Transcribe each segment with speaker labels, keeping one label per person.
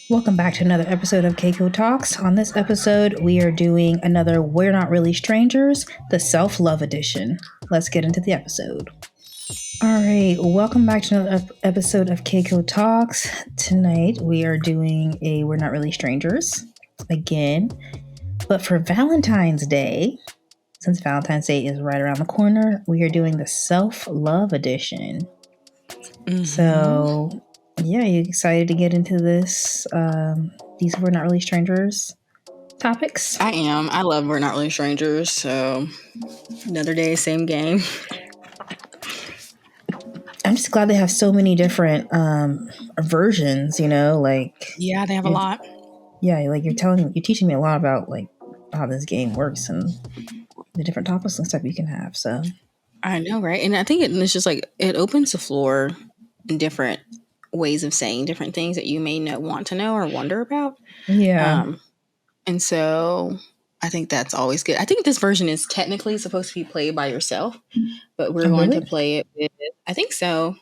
Speaker 1: Welcome back to another episode of CaCo Talks. On this episode, we are doing another We're Not Really Strangers, the Self-Love Edition. Let's get into the episode. All right, welcome back to another episode of CaCo Talks. Tonight, we are doing a We're Not Really Strangers again, but for Valentine's Day, since Valentine's Day is right around the corner, we are doing the Self-Love Edition. So, yeah, you excited to get into this? These We're Not Really Strangers topics?
Speaker 2: I am. I love We're Not Really Strangers. So, another day, same game.
Speaker 1: I'm just glad they have so many different versions, like...
Speaker 2: Yeah, they have a lot.
Speaker 1: Yeah, like you're teaching me a lot about, like, how this game works and the different topics and stuff you can have, so...
Speaker 2: I know, right? And I think it's just like, it opens the floor in different ways of saying different things that you may not want to know or wonder about.
Speaker 1: Yeah.
Speaker 2: And so I think that's always good. I think this version is technically supposed to be played by yourself, but we're going to play it with, I think so.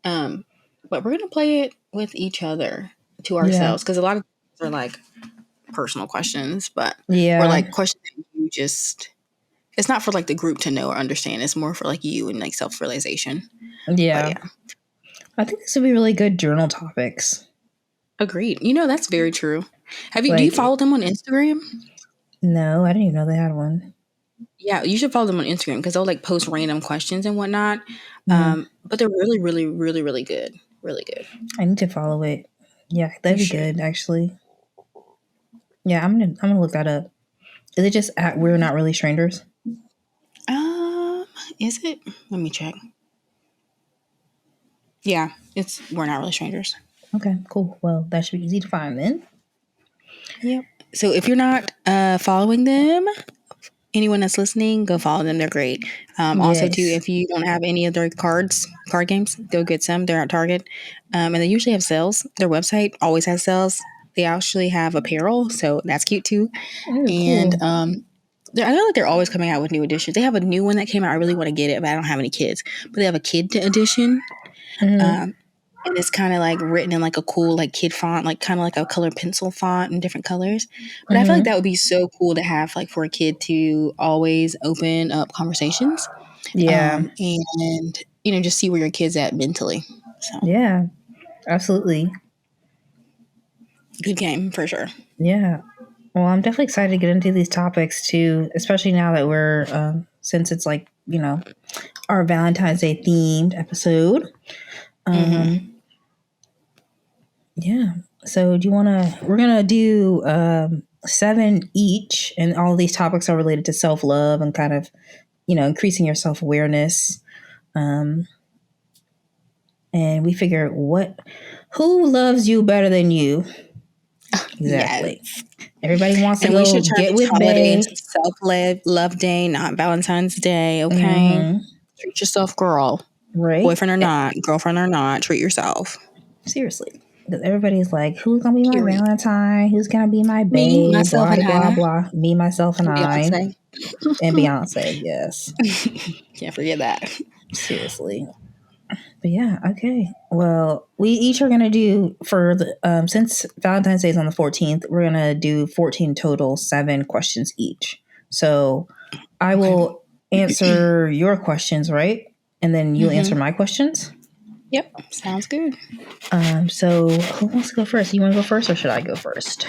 Speaker 2: But we're going to play it with each other to ourselves, because a lot of things are like personal questions, but or like questions that you just, it's not for like the group to know or understand. It's more for like you and like self-realization.
Speaker 1: Yeah. I think this would be really good journal topics.
Speaker 2: Agreed. That's very true. Do you follow them on Instagram?
Speaker 1: No, I didn't even know they had one.
Speaker 2: Yeah, you should follow them on Instagram because they'll like post random questions and whatnot. But they're really, really, really, really good. Really good.
Speaker 1: I need to follow it. Yeah, that'd be good, actually. Yeah, I'm gonna look that up. Is it just at We're Not Really Strangers?
Speaker 2: Is it? Let me check. Yeah, it's We're Not Really Strangers.
Speaker 1: Okay, cool. Well, that should be easy to find then.
Speaker 2: Yep. So if you're not following them, anyone that's listening, go follow them. They're great. Also, too, if you don't have any of their card games, go get some. They're at Target. And they usually have sales. Their website always has sales. They actually have apparel, so that's cute, too. And cool. I feel like they're always coming out with new editions. They have a new one that came out. I really want to get it, but I don't have any kids. But they have a kid edition. And it's kind of like written in like a cool like kid font, like kind of like a colored pencil font in different colors. But I feel like that would be so cool to have like for a kid to always open up conversations.
Speaker 1: Yeah.
Speaker 2: And, just see where your kid's at mentally. So.
Speaker 1: Yeah, absolutely.
Speaker 2: Good game for sure.
Speaker 1: Yeah. Well, I'm definitely excited to get into these topics too, especially now that we're, since it's like, our Valentine's Day themed episode. Yeah. So we're going to do 7 each, and all these topics are related to self-love and kind of, increasing your self-awareness. And we figure who loves you better than you? Exactly. Yes. Everybody wants to go get with bae.
Speaker 2: Self-love day, not Valentine's Day. Okay. Treat yourself, girl.
Speaker 1: Right.
Speaker 2: Boyfriend or not, girlfriend or not, treat yourself.
Speaker 1: Seriously. Because everybody's like, who's going to be my Valentine? Who's going to be my bae?
Speaker 2: Me, myself,
Speaker 1: blah, blah, blah. Me, myself, and
Speaker 2: Beyonce.
Speaker 1: And Beyonce, yes.
Speaker 2: Can't forget that.
Speaker 1: Seriously. But yeah, okay. Well, we each are going to do, for the since Valentine's Day is on the 14th, we're going to do 14 total, 7 questions each. So I will answer your questions, right? And then you'll answer my questions?
Speaker 2: Yep. Sounds good.
Speaker 1: So who wants to go first? You want to go first or should I go first?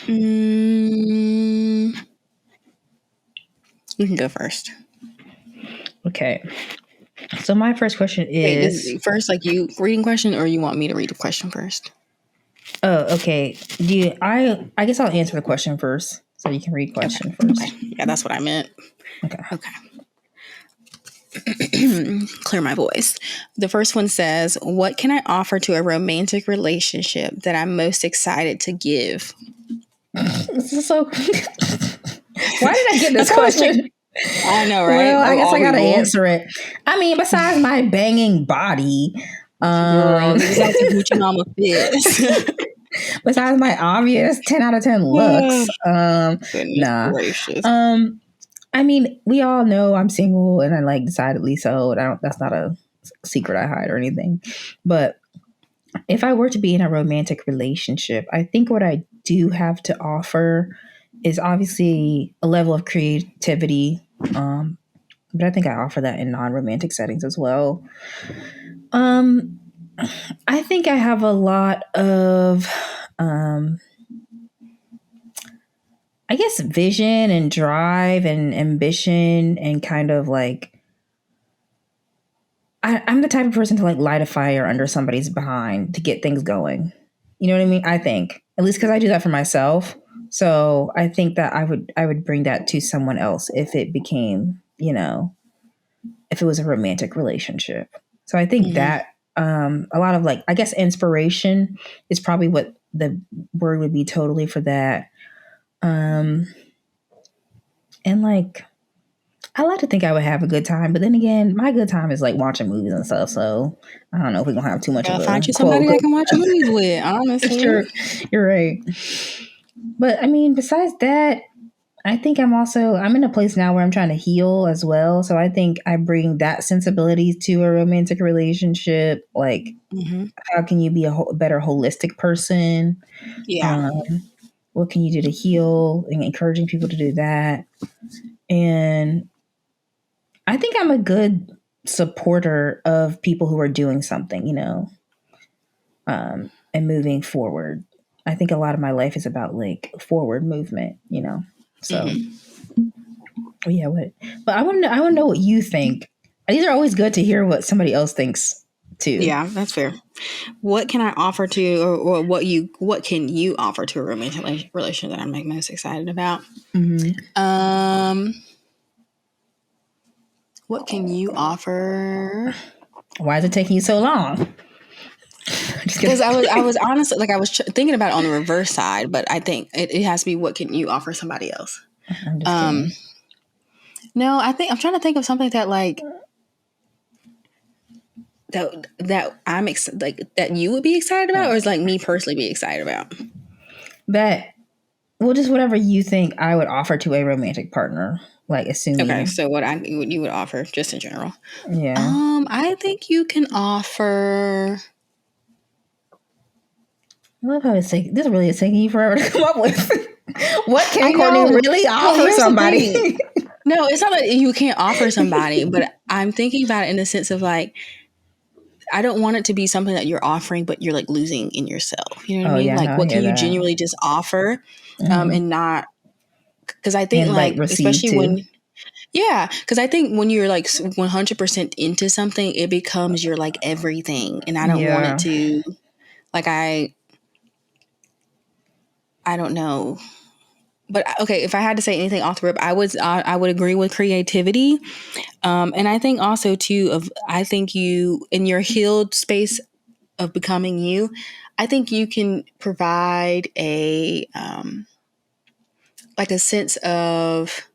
Speaker 2: You can go first. Okay.
Speaker 1: So my first question is...
Speaker 2: Wait, first, like you reading question, or you want me to read the question first?
Speaker 1: Oh, okay. I guess I'll answer the question first, so you can read question first.
Speaker 2: Okay. Yeah, that's what I meant.
Speaker 1: Okay.
Speaker 2: Clear my voice. The first one says, what can I offer to a romantic relationship that I'm most excited to give?
Speaker 1: This is so... Why did I get this question?
Speaker 2: I know, right?
Speaker 1: Well, I guess I gotta answer it. I mean, besides my banging body,
Speaker 2: besides Gucci Mama fits.
Speaker 1: Besides my obvious 10 out of 10 looks, nah.
Speaker 2: Gracious.
Speaker 1: I mean, we all know I'm single and I like decidedly so. That's not a secret I hide or anything. But if I were to be in a romantic relationship, I think what I do have to offer is obviously a level of creativity. But I think I offer that in non-romantic settings as well. Um, I think I have a lot of, I guess, vision and drive and ambition and kind of like, I'm the type of person to like light a fire under somebody's behind to get things going. You know what I mean? I think, at least because I do that for myself. So I think that I would bring that to someone else if it became, if it was a romantic relationship. So I think that a lot of like, I guess, inspiration is probably what the word would be totally for that. And like, I like to think I would have a good time, but then again, my good time is like watching movies and stuff. So I don't know if we're gonna have too much of a
Speaker 2: Find you
Speaker 1: quote.
Speaker 2: somebody that can watch movies with. Honestly,
Speaker 1: Sure, you're right. But I mean, besides that, I think I'm in a place now where I'm trying to heal as well. So I think I bring that sensibility to a romantic relationship. Like, how can you be a better holistic person?
Speaker 2: Yeah.
Speaker 1: What can you do to heal and encouraging people to do that? And I think I'm a good supporter of people who are doing something, and moving forward. I think a lot of my life is about like forward movement, So, yeah, but I want to know what you think. These are always good to hear what somebody else thinks too.
Speaker 2: Yeah, that's fair. What can I offer to, or what can you offer to a romantic relationship that I'm like most excited about? What can you offer?
Speaker 1: Why is it taking you so long?
Speaker 2: Because I was honestly like I was thinking about it on the reverse side, but I think it has to be what can you offer somebody else.
Speaker 1: I'm just kidding.
Speaker 2: No, I think I'm trying to think of something that like that I'm like that you would be excited about, or is like me personally be excited about.
Speaker 1: That, well, just whatever you think I would offer to a romantic partner, like assuming.
Speaker 2: Okay, so what you would offer just in general.
Speaker 1: Yeah.
Speaker 2: I think you can offer.
Speaker 1: I love how it's taking. This really is taking you forever to come up with. What can Courtney really offer somebody?
Speaker 2: No, it's not that you can't offer somebody, but I'm thinking about it in the sense of like, I don't want it to be something that you're offering, but you're like losing in yourself. You know what I mean?
Speaker 1: Yeah,
Speaker 2: like,
Speaker 1: no,
Speaker 2: what can you genuinely just offer, and not? Because I think,
Speaker 1: and
Speaker 2: like especially
Speaker 1: too.
Speaker 2: when. Yeah, because I think when you're like 100% into something, it becomes your like everything, and I don't want it to. Like I don't know. But okay, if I had to say anything off the rip, I would agree with creativity, and I think also too I think you in your healed space of becoming you, I think you can provide a like a sense of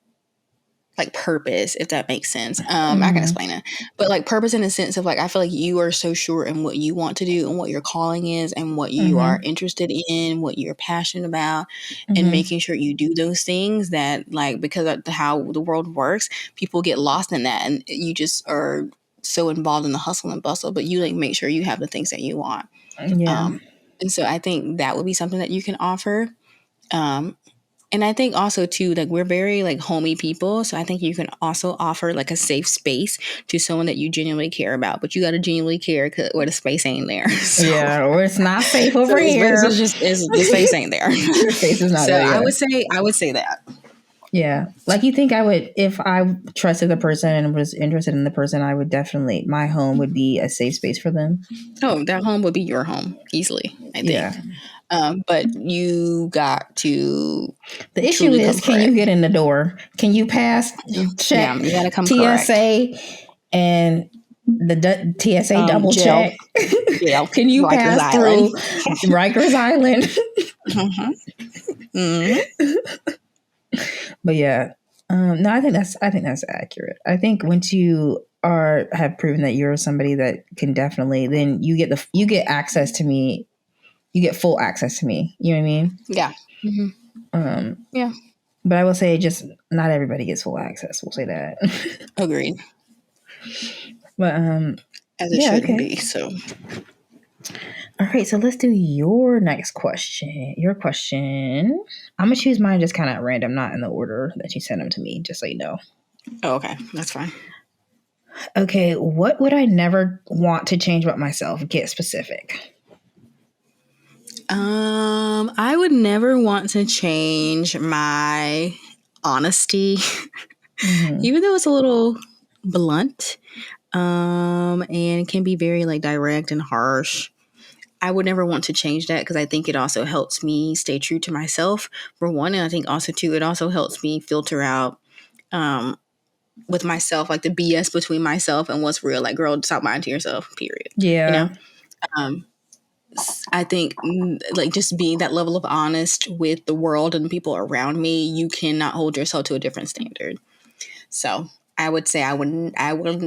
Speaker 2: like purpose, if that makes sense. I can explain it, but like purpose in the sense of like I feel like you are so sure in what you want to do and what your calling is and what you are interested in, what you're passionate about, and making sure you do those things that like because of how the world works, people get lost in that, and you just are so involved in the hustle and bustle, but you like make sure you have the things that you want. And so I think that would be something that you can offer. And I think also too, like we're very like homey people. So I think you can also offer like a safe space to someone that you genuinely care about, but you got to genuinely care or the space ain't there.
Speaker 1: Or it's not safe over here.
Speaker 2: The space ain't there.
Speaker 1: The space is not
Speaker 2: so
Speaker 1: there.
Speaker 2: I would say that.
Speaker 1: Yeah. Like you think I would, if I trusted the person and was interested in the person, I would definitely, my home would be a safe space for them.
Speaker 2: Oh, that home would be your home easily, I think. Yeah. But you got to.
Speaker 1: The issue is, can you get in the door? Can you pass check
Speaker 2: you gotta come
Speaker 1: TSA correct. And the TSA double
Speaker 2: jail.
Speaker 1: check? Can you Rikers pass Island. Through Rikers Island? But yeah, no, I think that's accurate. I think once you have proven that you're somebody that can definitely, then you get access to me. You get full access to me. You know what I mean?
Speaker 2: Yeah. Yeah.
Speaker 1: But I will say, just not everybody gets full access. We'll say that.
Speaker 2: Agreed.
Speaker 1: But
Speaker 2: as it shouldn't be. So
Speaker 1: All right, so let's do your next question. Your question. I'm gonna choose mine just kind of at random, not in the order that you sent them to me, just so you know.
Speaker 2: Oh, okay, that's fine.
Speaker 1: Okay, what would I never want to change about myself? Get specific.
Speaker 2: I would never want to change my honesty, even though it's a little blunt, and can be very like direct and harsh. I would never want to change that because I think it also helps me stay true to myself, for one, and I think also too, it also helps me filter out with myself, like the BS between myself and what's real. Like, girl, stop lying to yourself. Period.
Speaker 1: Yeah.
Speaker 2: You know. I think like just being that level of honest with the world and the people around me, you cannot hold yourself to a different standard. So I would say I would,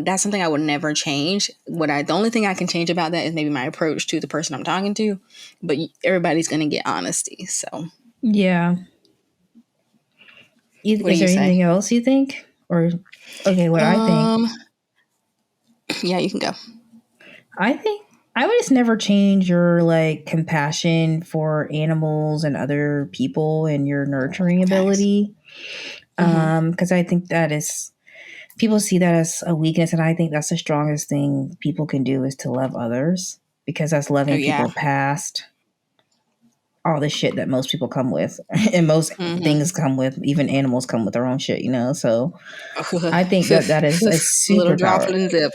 Speaker 2: that's something I would never change. The only thing I can change about that is maybe my approach to the person I'm talking to, but everybody's going to get honesty. So
Speaker 1: yeah.
Speaker 2: What do
Speaker 1: Is
Speaker 2: you
Speaker 1: there
Speaker 2: say?
Speaker 1: anything else you think? Or, okay, what I think.
Speaker 2: Yeah, you can go.
Speaker 1: I think I would just never change your like compassion for animals and other people and your nurturing ability. Because I think that is, people see that as a weakness, and I think that's the strongest thing people can do is to love others, because that's loving people past all the shit that most people come with, and most things come with. Even animals come with their own shit, you know. So I think that is a superpower.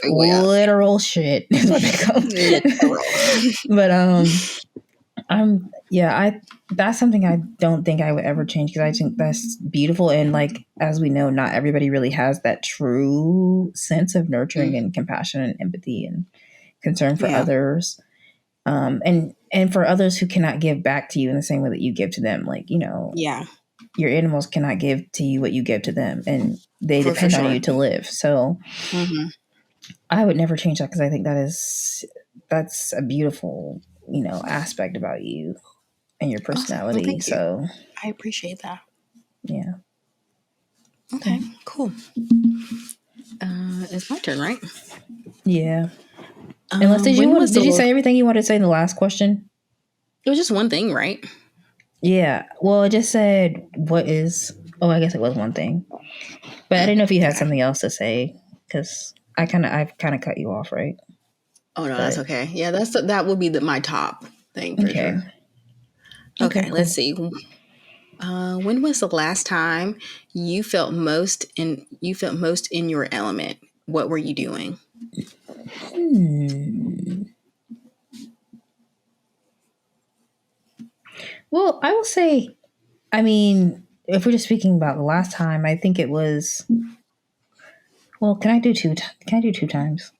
Speaker 1: Literal shit is what they come. But that's something I don't think I would ever change, because I think that's beautiful. And like, as we know, not everybody really has that true sense of nurturing and compassion and empathy and concern for others. And for others who cannot give back to you in the same way that you give to them, like, you know, your animals cannot give to you what you give to them, and they depend on you to live. So I would never change that, because I think that's a beautiful, you know, aspect about you and your personality.
Speaker 2: Awesome. Well, thank you.
Speaker 1: So
Speaker 2: I appreciate that.
Speaker 1: Yeah.
Speaker 2: Okay, cool. It's my turn, right?
Speaker 1: Yeah. Unless did you say everything you wanted to say in the last question?
Speaker 2: It was just one thing, right?
Speaker 1: Yeah. Well, it just said what is. Oh, I guess it was one thing, but I didn't know if you had something else to say, because I've kind of cut you off, right?
Speaker 2: Oh no, that's okay. Yeah, that would be my top thing for sure. Okay, cool. Let's see. When was the last time you felt most in your element? What were you doing?
Speaker 1: Well, I will say, I mean, if we're just speaking about the last time, I think it was. Well, can I do two times?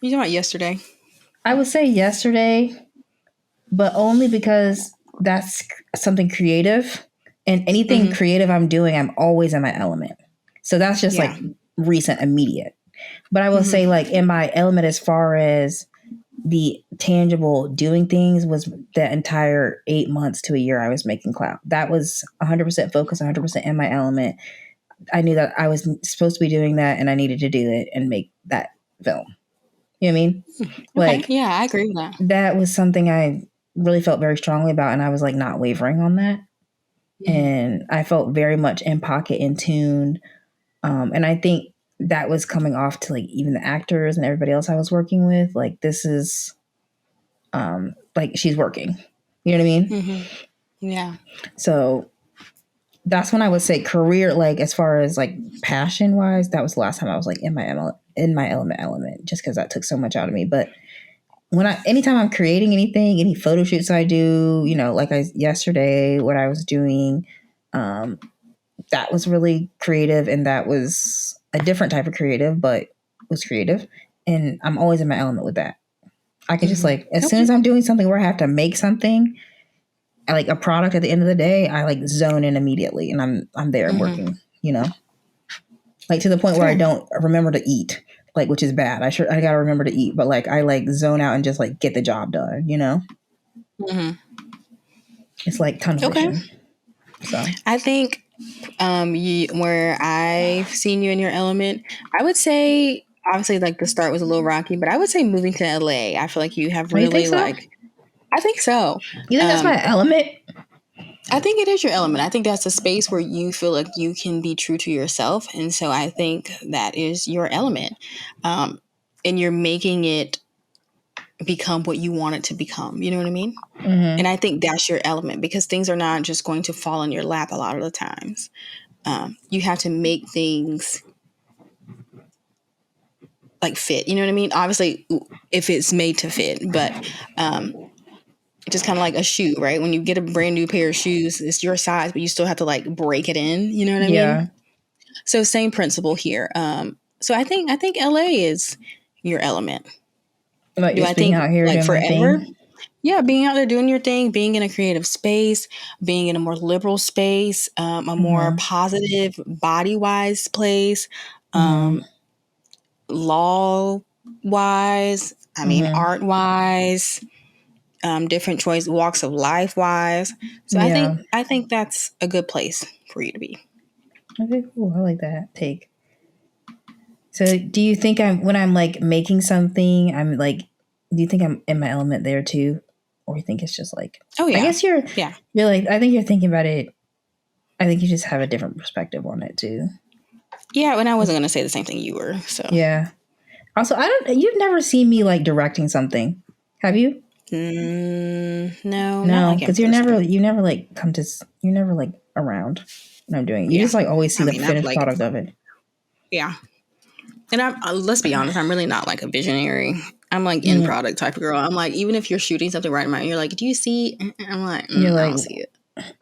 Speaker 2: You talking about yesterday?
Speaker 1: I would say yesterday, but only because that's something creative, and anything creative I'm doing, I'm always in my element. So that's just like recent, immediate. But I will say, like, in my element as far as the tangible doing things, was the entire 8 months to a year I was making Clout. That was 100% focused, 100% in my element. I knew that I was supposed to be doing that, and I needed to do it and make that film. You know what I mean? Like,
Speaker 2: yeah, I agree with that.
Speaker 1: That was something I really felt very strongly about, and I was like not wavering on that. And I felt very much in pocket, in tune. And I think that was coming off to like even the actors and everybody else I was working with. Like, this is like, she's working. You know what I mean?
Speaker 2: Yeah.
Speaker 1: So that's when I would say career, like as far as like passion wise, that was the last time I was like in my element, just because that took so much out of me. But anytime I'm creating anything, any photo shoots I do, you know, like yesterday, what I was doing, that was really creative, and that was a different type of creative, but was creative. And I'm always in my element with that. I can just like, as soon as I'm doing something where I have to make something, like a product at the end of the day, I like zone in immediately, and I'm there and working, you know, like to the point where I don't remember to eat, like, which is bad. I gotta remember to eat, but like I like zone out and just like get the job done, you know. It's like tunnel vision. So
Speaker 2: I think where I've seen you in your element, I would say obviously like the start was a little rocky, but I would say moving to LA. I feel like you have really like. I think so.
Speaker 1: You think that's my element?
Speaker 2: I think it is your element. I think that's a space where you feel like you can be true to yourself. And so I think that is your element. And you're making it become what you want it to become. You know what I mean?
Speaker 1: Mm-hmm.
Speaker 2: And I think that's your element, because things are not just going to fall in your lap a lot of the times. You have to make things like fit. You know what I mean? Obviously, if it's made to fit, but just kind of like a shoe, right? When you get a brand new pair of shoes, it's your size, but you still have to like break it in. You know what I mean? So same principle here. So I think LA is your element.
Speaker 1: Like
Speaker 2: Do I think
Speaker 1: out here
Speaker 2: like forever?
Speaker 1: thing?
Speaker 2: Yeah, being out there doing your thing, being in a creative space, being in a more liberal space, a more positive body-wise place, law-wise, art-wise, different choice, walks of life-wise. So I think that's a good place for you to be.
Speaker 1: Okay, cool. I like that take. So do you think when I'm like making something, I'm like, do you think I'm in my element there too? Or you think it's just like,
Speaker 2: oh yeah,
Speaker 1: I guess you're like, I think you're thinking about it. I think you just have a different perspective on it too.
Speaker 2: Yeah. And I wasn't going to say the same thing you were. So
Speaker 1: yeah. Also, you've never seen me like directing something. Have you?
Speaker 2: No,
Speaker 1: because you never like you're never like around when I'm doing it. You just like always see the finished product of it.
Speaker 2: Yeah. And let's be honest, I'm really not like a visionary. I'm like end product type of girl. I'm like, even if you're shooting something right in my, you're like, do you see? I'm like, I don't see it.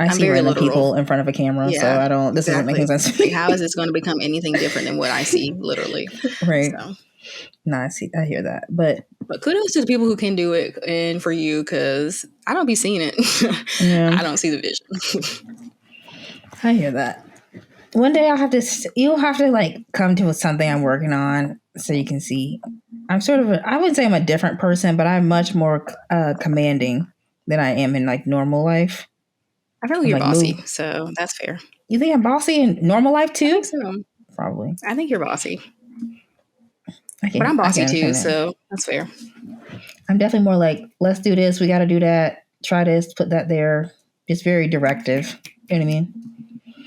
Speaker 1: I see random people in front of a camera, so I don't. This doesn't make any sense.
Speaker 2: Like, how is this going to become anything different than what I see, literally?
Speaker 1: Right. So. No, I hear that, but
Speaker 2: kudos to the people who can do it, and for you, because I don't be seeing it. Yeah. I don't see the vision.
Speaker 1: I hear that. One day you'll have to like come to something I'm working on so you can see. I'm sort of I wouldn't say I'm a different person, but I'm much more commanding than I am in like normal life.
Speaker 2: I feel like you're bossy, so that's fair.
Speaker 1: You think I'm bossy in normal life too?
Speaker 2: I think so.
Speaker 1: Probably.
Speaker 2: I think you're bossy. But I'm bossy too, so that's fair.
Speaker 1: I'm definitely more like, let's do this, we got to do that, try this, put that there. It's very directive. You know what I mean?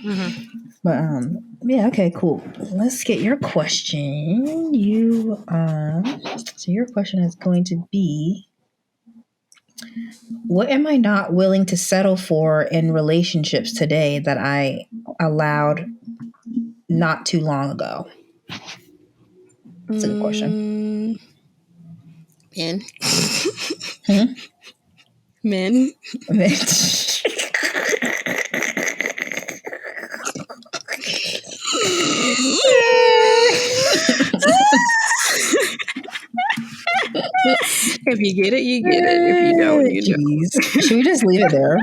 Speaker 1: Mm-hmm. But yeah, okay, cool. Let's get your question. So your question is going to be, what am I not willing to settle for in relationships today that I allowed not too long ago? That's a good question.
Speaker 2: Men. Men. If you get it, you get it. If you don't, you don't.
Speaker 1: Should we just leave it there?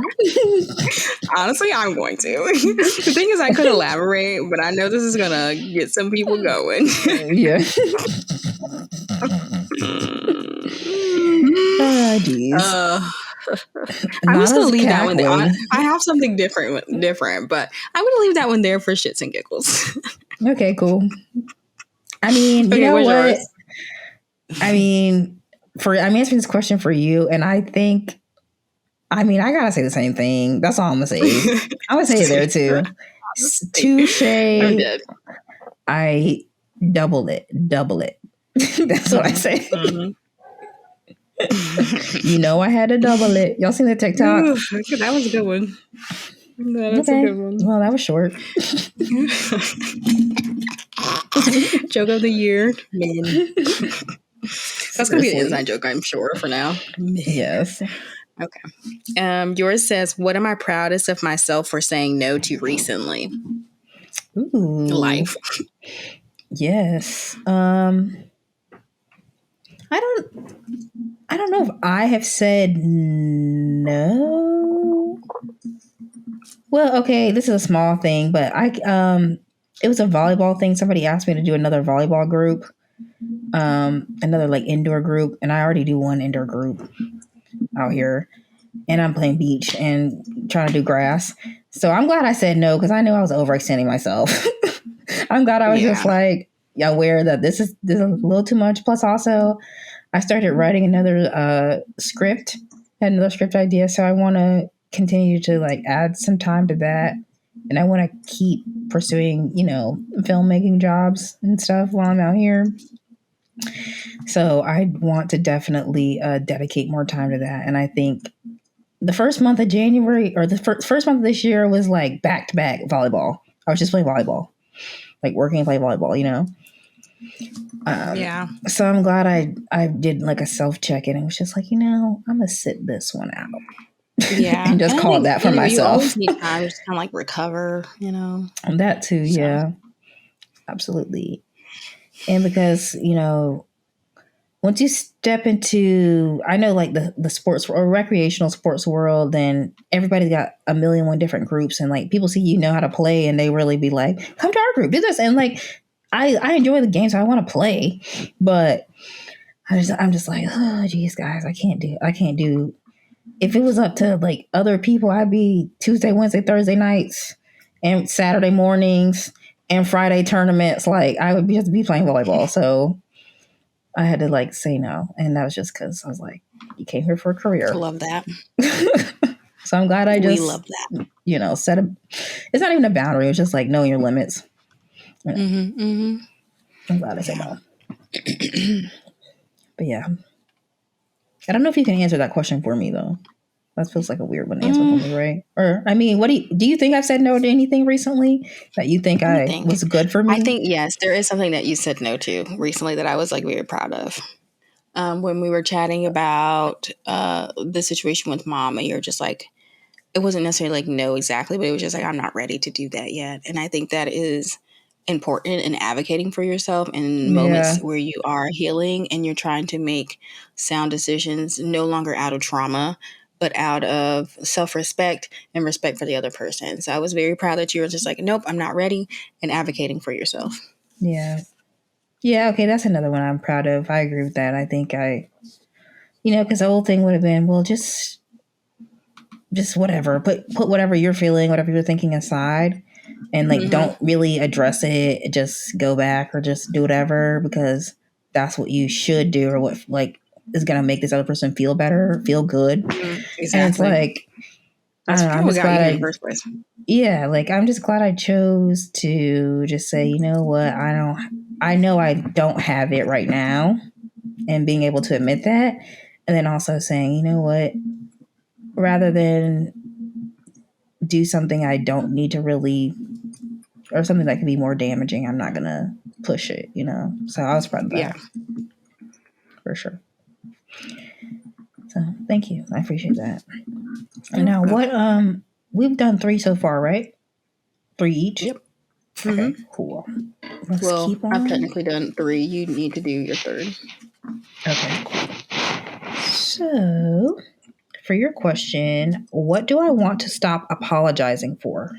Speaker 2: Honestly, I'm going to. The thing is, I could elaborate, but I know this is going to get some people going.
Speaker 1: Yeah. Oh,
Speaker 2: I'm just going to leave that one there. I have something different, but I'm going to leave that one there for shits and giggles.
Speaker 1: Okay, cool. I mean, you know what? Yours? I mean, I'm answering this question for you, and I think, I gotta say the same thing. That's all I'm gonna say. I'm gonna say it there too. Touche. I'm dead. I double it. That's what I say. Mm-hmm. You know, I had to double it. Y'all seen the TikTok?
Speaker 2: Ooh, that was a good one. No, that's a good one.
Speaker 1: Well, that was short.
Speaker 2: Joke of the year. Men. That's going to be the inside joke, I'm sure, for now.
Speaker 1: Yes.
Speaker 2: Okay. Yours says, what am I proudest of myself for saying no to recently?
Speaker 1: Ooh.
Speaker 2: Life.
Speaker 1: Yes. I don't know if I have said no. Well, okay, this is a small thing, but it was a volleyball thing. Somebody asked me to do another volleyball group, another like indoor group, and I already do one indoor group out here, and I'm playing beach and trying to do grass. So I'm glad I said no, because I knew I was overextending myself. I'm glad I was just like aware that this is a little too much. Plus, also, I started writing another script had another script idea, so I want to continue to like add some time to that, and I want to keep pursuing, filmmaking jobs and stuff while I'm out here. So I want to definitely dedicate more time to that, and I think the first month of January or the first month of this year was like back to back volleyball. I was just playing volleyball, like working and playing volleyball,
Speaker 2: Yeah.
Speaker 1: So I'm glad I did like a self check in and was just like, I'm gonna sit this one out.
Speaker 2: Yeah.
Speaker 1: And just call it that for myself.
Speaker 2: You always need time to just kind of like recover,
Speaker 1: And that too, so. Yeah. Absolutely. And because, once you step into, I know like the sports or recreational sports world, then everybody's got a million one different groups, and like people see how to play, and they really be like, come to our group, do this, and like I enjoy the game, so I want to play, but I'm just like, oh geez, guys, I can't do. If it was up to like other people, I'd be Tuesday, Wednesday, Thursday nights, and Saturday mornings, and Friday tournaments. Like I would just be playing volleyball, so. I had to like say no, and that was just because I was like, "You came here for a career."
Speaker 2: I love that.
Speaker 1: So I'm glad we
Speaker 2: love that.
Speaker 1: Set a. It's not even a boundary. It's just like knowing your limits. I'm glad I said no. But yeah, I don't know if you can answer that question for me though. That feels like a weird one to answer for me, right? Or I mean, what do you think I've said no to anything recently that you think was good for me?
Speaker 2: I think yes, there is something that you said no to recently that I was like very proud of. When we were chatting about the situation with Mom, and you're just like, it wasn't necessarily like no exactly, but it was just like, I'm not ready to do that yet. And I think that is important in advocating for yourself in moments where you are healing and you're trying to make sound decisions, no longer out of trauma, but out of self-respect and respect for the other person. So I was very proud that you were just like, nope, I'm not ready, and advocating for yourself.
Speaker 1: Yeah. Yeah, okay, that's another one I'm proud of. I agree with that. I think because the whole thing would have been, well, just whatever. Put whatever you're feeling, whatever you're thinking aside, and like don't really address it. Just go back or just do whatever because that's what you should do, or what like is gonna make this other person feel better, feel good. Exactly. And it's like
Speaker 2: that's I'm just glad in the first place.
Speaker 1: Yeah, like I'm just glad I chose to just say, you know what, I know I don't have it right now, and being able to admit that, and then also saying, you know what, rather than do something I don't need to really, or something that could be more damaging, I'm not gonna push it, So I was proud of that. Yeah, for sure. So thank you, I appreciate that. And now, what we've done 3 so far, right? 3 each.
Speaker 2: Yep.
Speaker 1: Okay, cool.
Speaker 2: Let's keep on. I've technically done 3. You need to do your 3rd.
Speaker 1: Okay, cool. So, for your question, what do I want to stop apologizing for?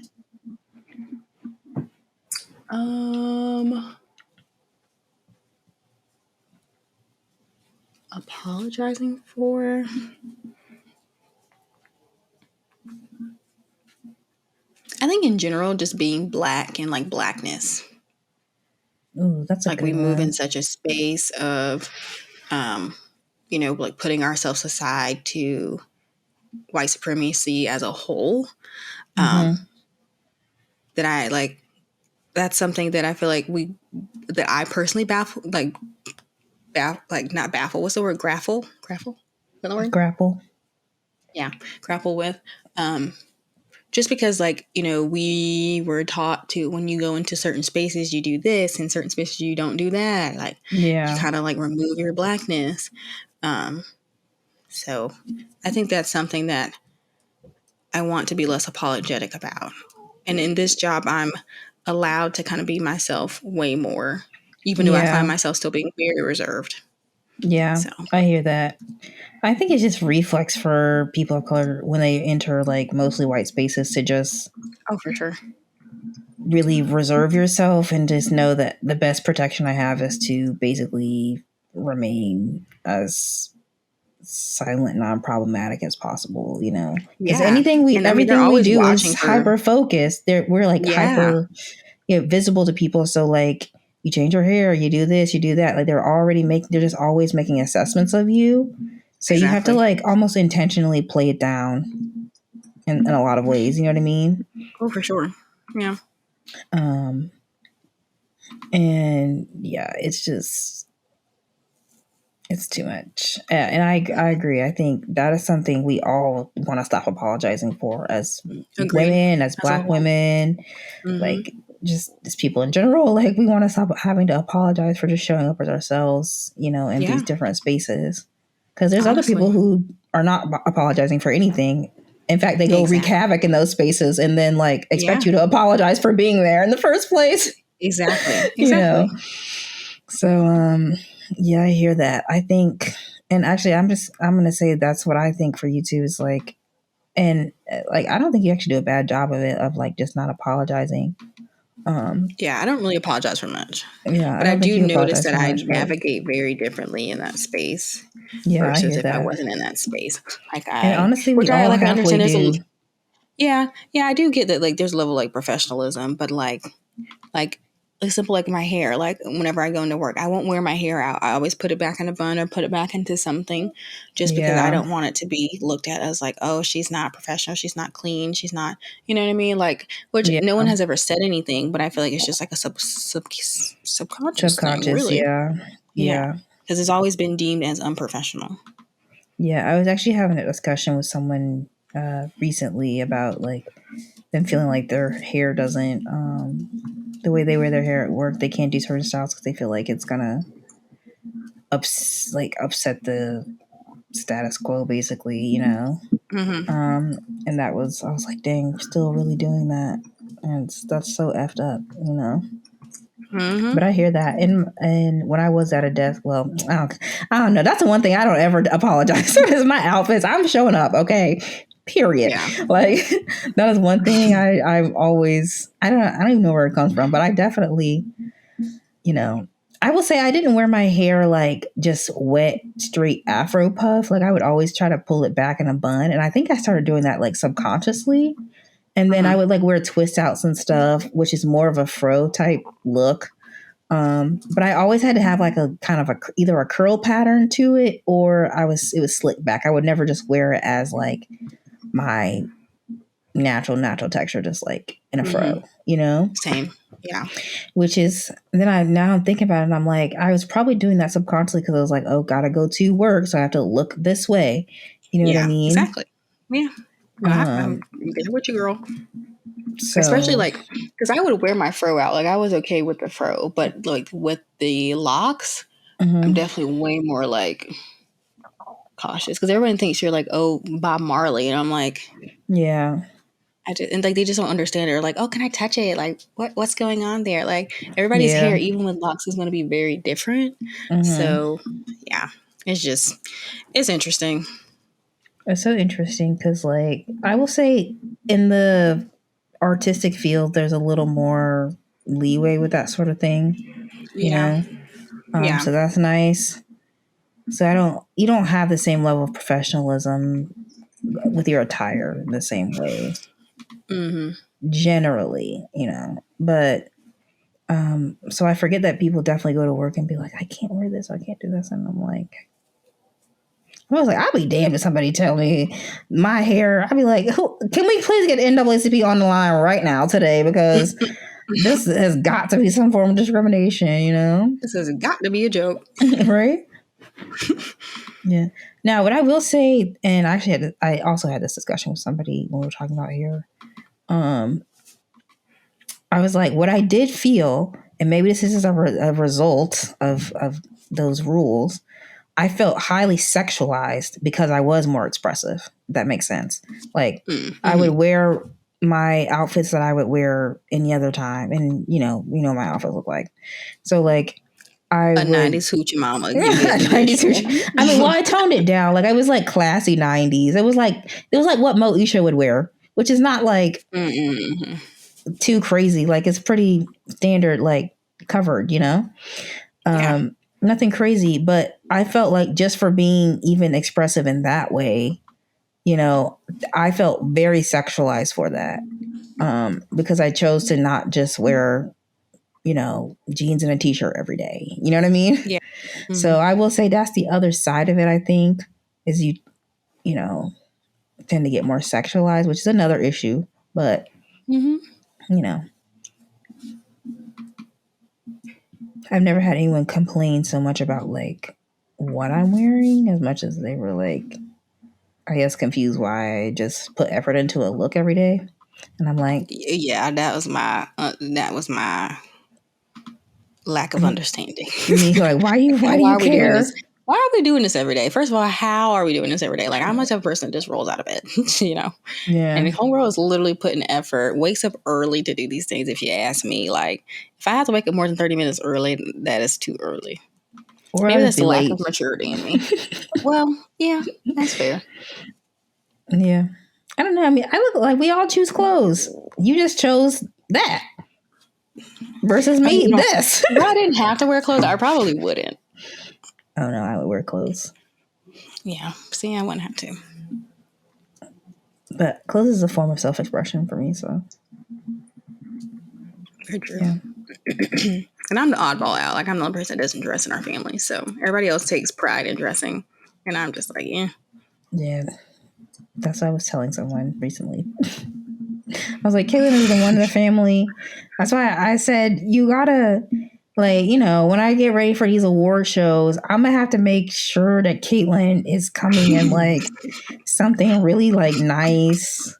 Speaker 2: Apologizing for? I think in general, just being Black and like Blackness.
Speaker 1: Ooh, that's
Speaker 2: like we move in such a space of, like putting ourselves aside to white supremacy as a whole. That I like. That's something that I feel like that I personally baffle, not baffle. What's the word? Grapple. Is that the word?
Speaker 1: Grapple.
Speaker 2: Yeah, grapple with. Just because, we were taught to, when you go into certain spaces, you do this, in certain spaces, you don't do that. Like, you kind of remove your Blackness. So I think that's something that I want to be less apologetic about. And in this job, I'm allowed to kind of be myself way more, even though I find myself still being very reserved.
Speaker 1: Yeah, so. I hear that. I think it's just reflex for people of color when they enter mostly white spaces to just
Speaker 2: for sure
Speaker 1: really reserve yourself and just know that the best protection I have is to basically remain as silent, non-problematic as possible, because everything we do is hyper focused. We're hyper visible to people. So you change your hair, you do this, you do that. They're just always making assessments of you. So you have to like almost intentionally play it down in a lot of ways. You know what I mean?
Speaker 2: Oh, for sure. Yeah.
Speaker 1: And yeah, it's too much. And I agree. I think that is something we all want to stop apologizing for as women, as Black women, like just people in general. Like we want to stop having to apologize for just showing up as ourselves, you know, in these different spaces. Because there's other people who are not apologizing for anything. In fact, they go wreak havoc in those spaces and then like expect you to apologize for being there in the first place.
Speaker 2: Exactly.
Speaker 1: You know? So, yeah, I hear that. I think, and actually, I'm going to say that's what I think for you too is like, and like, I don't think you actually do a bad job of it, of like just not apologizing.
Speaker 2: I don't really apologize for much.
Speaker 1: Yeah,
Speaker 2: but I do notice that I navigate very differently in that space versus if I wasn't in that space. Like
Speaker 1: and honestly, we all halfway do.
Speaker 2: I do get that. Like, there's a level of, like, professionalism, but like it's simple, like my hair. Like whenever I go into work, I won't wear my hair out. I always put it back in a bun or put it back into something, just because I don't want it to be looked at as like, oh, she's not professional, she's not clean, she's not, you know what I mean? Like, which no one has ever said anything, but I feel like it's just like a subconscious thing, really.
Speaker 1: Yeah.
Speaker 2: Because it's always been deemed as unprofessional.
Speaker 1: Yeah, I was actually having a discussion with someone recently about like them feeling like their hair doesn't, the way they wear their hair at work, they can't do certain styles because they feel like it's gonna upset the status quo, basically, you know. And I was like, dang, we're still really doing that, and that's so effed up, you know. But I hear that, and when I was at a desk, well, I don't know. That's the one thing I don't ever apologize for is my outfits. I'm showing up, okay. Period. Like that is one thing I've always. I don't even know where it comes from, but I definitely, you know, I will say I didn't wear my hair like just wet, straight Afro puff. Like I would always try to pull it back in a bun, and I think I started doing that like subconsciously. And then I would like wear twist outs and stuff, which is more of a fro type look. But I always had to have like a kind of either a curl pattern to it, or it was slicked back. I would never just wear it as like my natural texture, just like in a fro, you know?
Speaker 2: Same. Yeah.
Speaker 1: Which is, then now I'm thinking about it and I'm like, I was probably doing that subconsciously because I was like, oh, gotta go to work, so I have to look this way. You know what I mean?
Speaker 2: Exactly. Yeah. No, I'm there with you, girl. So, especially like, because I would wear my fro out. Like I was okay with the fro, but like with the locks, I'm definitely way more like cautious because everyone thinks you're like, oh, Bob Marley, and I'm like,
Speaker 1: yeah.
Speaker 2: And like they just don't understand it. Or like, oh, can I touch it? Like, what's going on there? Like everybody's hair, even with locks, is going to be very different. So yeah, it's interesting.
Speaker 1: It's so interesting because, like, I will say in the artistic field, there's a little more leeway with that sort of thing, you know? So that's nice. So you don't have the same level of professionalism with your attire the same way. Generally, you know, but, so I forget that people definitely go to work and be like, I can't wear this, I can't do this. And I'm like, I was like, I'll be damned if somebody tell me my hair. I'll be like, can we please get NAACP on the line right now today? Because this has got to be some form of discrimination, you know?
Speaker 2: This has got to be a joke.
Speaker 1: Right? Yeah. Now, what I will say, and I also had this discussion with somebody when we were talking about hair. I was like, what I did feel, and maybe this is a result of those rules, I felt highly sexualized because I was more expressive. If that makes sense. Like I would wear my outfits that I would wear any other time, and you know my outfits look like. So like I would
Speaker 2: 90s hoochie mama.
Speaker 1: 90s hoochie. I mean, well, I toned it down. Like I was like classy 90s. It was like what Moesha would wear, which is not like too crazy. Like it's pretty standard, like covered, you know. Nothing crazy, but I felt like just for being even expressive in that way, you know, I felt very sexualized for that, because I chose to not just wear, you know, jeans and a t-shirt every day. You know what I mean?
Speaker 2: Yeah.
Speaker 1: So I will say that's the other side of it, I think. is you know, tend to get more sexualized, which is another issue. But, you know, I've never had anyone complain so much about like what I'm wearing as much as they were like, I guess, confused why I just put effort into a look every day. And I'm like,
Speaker 2: yeah, that was my lack of understanding.
Speaker 1: Me, like, why do you
Speaker 2: are we
Speaker 1: care?
Speaker 2: doing this? Why are we doing this every day? First of all, how are we doing this every day? Like, I'm much of a person that just rolls out of bed, you know?
Speaker 1: Yeah.
Speaker 2: And the homegirl is literally putting effort, wakes up early to do these things, if you ask me. Like, if I have to wake up more than 30 minutes early, that is too early.
Speaker 1: Or
Speaker 2: maybe that's the lack of maturity in me. Well, yeah, that's fair.
Speaker 1: Yeah. I don't know. I mean, I look like we all choose clothes. You just chose that. Versus me, this.
Speaker 2: If I didn't have to wear clothes, I probably wouldn't.
Speaker 1: Oh no, I would wear clothes.
Speaker 2: Yeah. See, I wouldn't have to.
Speaker 1: But clothes is a form of self-expression for me, so.
Speaker 2: Very true. Yeah. And I'm the oddball out. Like, I'm the only person that doesn't dress in our family. So everybody else takes pride in dressing. And I'm just like, yeah.
Speaker 1: Yeah. That's what I was telling someone recently. I was like, Catelyn is the one in the family. That's why I said, you gotta, like, you know, when I get ready for these award shows, I'm gonna have to make sure that Catelyn is coming in like something really like nice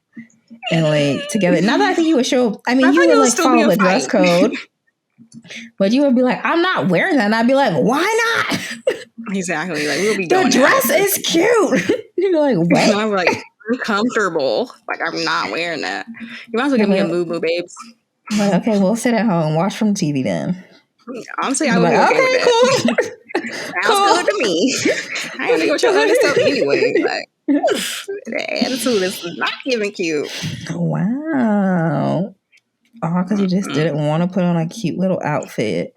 Speaker 1: and like together. Not that I think you would show, I mean, you would like follow the dress code, but you would be like, I'm not wearing that. And I'd be like, why not?
Speaker 2: Exactly. Like, we'll be
Speaker 1: the dress is cute. You're like, what?
Speaker 2: I'm like, I'm comfortable. Like, I'm not wearing that. You might as well give me a moo babes.
Speaker 1: I'm like, okay, we'll sit at home, watch from TV then.
Speaker 2: Honestly, I would be okay with that. Cool. Sounds good to me. I ain't gonna go show other stuff anyway. Like, the attitude is not giving cute.
Speaker 1: Wow. Oh, because you just didn't want to put on a cute little outfit.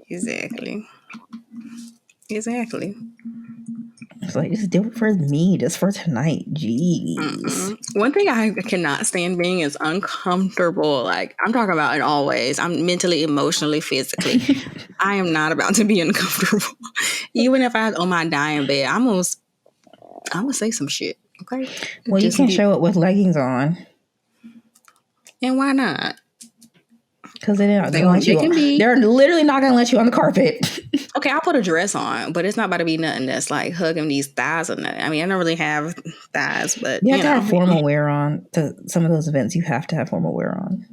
Speaker 2: Exactly.
Speaker 1: It's like, just do it for me, just for tonight. Jeez.
Speaker 2: One thing I cannot stand being is uncomfortable. Like, I'm talking about in all ways. I'm mentally, emotionally, physically. I am not about to be uncomfortable. Even if I was on my dying bed, I'm gonna say some shit. Okay.
Speaker 1: Well, you can show it with leggings on.
Speaker 2: And why not?
Speaker 1: Because they're literally not going to let you on the carpet.
Speaker 2: Okay, I'll put a dress on, but it's not about to be nothing that's like hugging these thighs or nothing. I mean, I don't really have thighs, but
Speaker 1: you have to have formal wear on. To some of those events, you have to have formal wear on.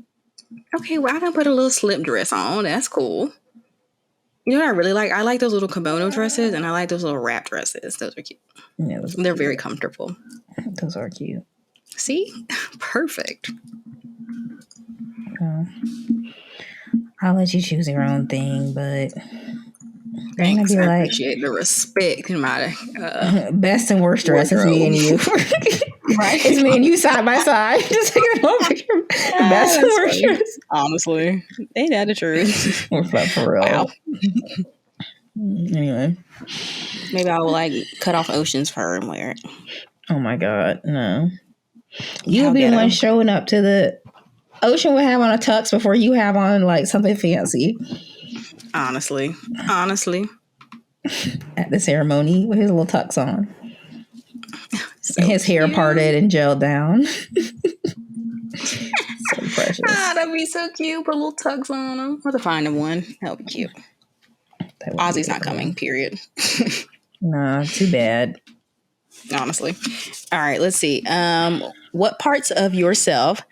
Speaker 2: Okay, well, I can put a little slip dress on. That's cool. You know what I really like? I like those little kimono dresses, and I like those little wrap dresses. Those are cute. Yeah, they're cute. Very comfortable.
Speaker 1: Those are cute.
Speaker 2: See? Perfect.
Speaker 1: I'll let you choose your own thing, but
Speaker 2: thanks. I appreciate the respect in my
Speaker 1: best and worst dress is me and you. Right? It's me and you side by side. Just taking over your best and worst dress.
Speaker 2: Honestly, ain't that the truth?
Speaker 1: We're fun for real. Wow. Anyway,
Speaker 2: maybe I will like cut off Ocean's fur and wear it.
Speaker 1: Oh my God, no! You'll be the one showing up to the Ocean would have on a tux before you have on like something fancy.
Speaker 2: Honestly.
Speaker 1: At the ceremony with his little tux on. So his hair parted and gelled down. So precious.
Speaker 2: That'd be so cute. Put a little tux on him. Or to find him one. That'll be cute. Ozzy's not coming, period.
Speaker 1: Nah, too bad.
Speaker 2: Honestly. All right, let's see. What parts of yourself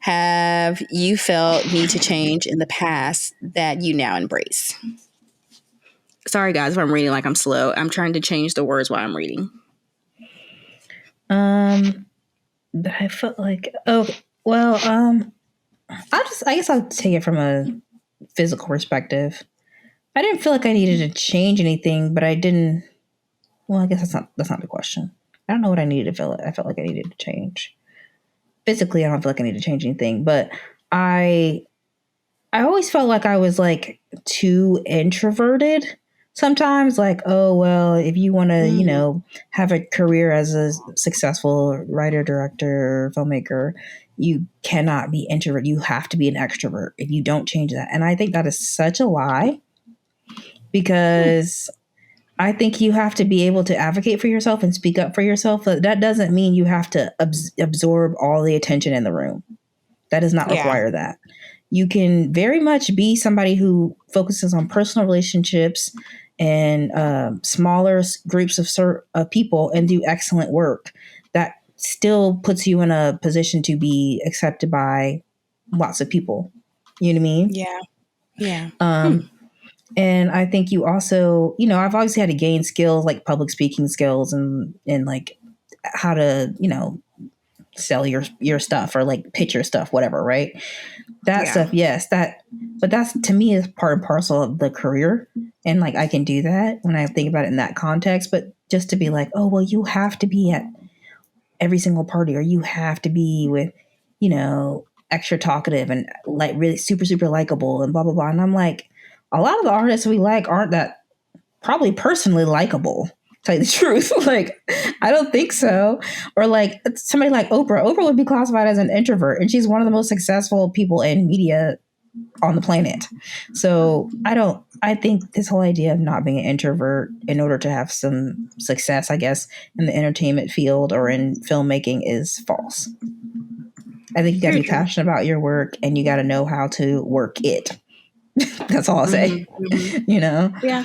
Speaker 2: have you felt need to change in the past that you now embrace? Sorry, guys, if I'm reading like I'm slow. I'm trying to change the words while I'm reading.
Speaker 1: I felt like, I guess I'll take it from a physical perspective. I didn't feel like I needed to change anything, but I didn't. Well, I guess that's not the question. I don't know what I needed to feel. I felt like I needed to change. Physically, I don't feel like I need to change anything, but I always felt like I was like too introverted. Sometimes, like, oh well, if you want to, have a career as a successful writer, director, filmmaker, you cannot be introvert. You have to be an extrovert. If you don't change that, and I think that is such a lie, because I think you have to be able to advocate for yourself and speak up for yourself. But that doesn't mean you have to absorb all the attention in the room. That does not
Speaker 2: Yeah.
Speaker 1: require that. You can very much be somebody who focuses on personal relationships and smaller groups of people and do excellent work. That still puts you in a position to be accepted by lots of people. You know what I mean?
Speaker 2: Yeah. Yeah.
Speaker 1: And I think you also, I've always had to gain skills like public speaking skills and like how to, sell your stuff or like pitch your stuff, whatever, right? That
Speaker 2: Yeah.
Speaker 1: stuff, yes, but that's to me is part and parcel of the career. And like I can do that when I think about it in that context. But just to be like, oh well, you have to be at every single party, or you have to be with, extra talkative and like really super, super likable and blah blah blah. And I'm like, a lot of the artists we like aren't that probably personally likable. Tell you the truth, like I don't think so. Or like somebody like Oprah. Oprah would be classified as an introvert, and she's one of the most successful people in media on the planet. So I think this whole idea of not being an introvert in order to have some success, I guess, in the entertainment field or in filmmaking is false. I think you got to be passionate about your work, and you got to know how to work it. That's all I'll say.
Speaker 2: Yeah.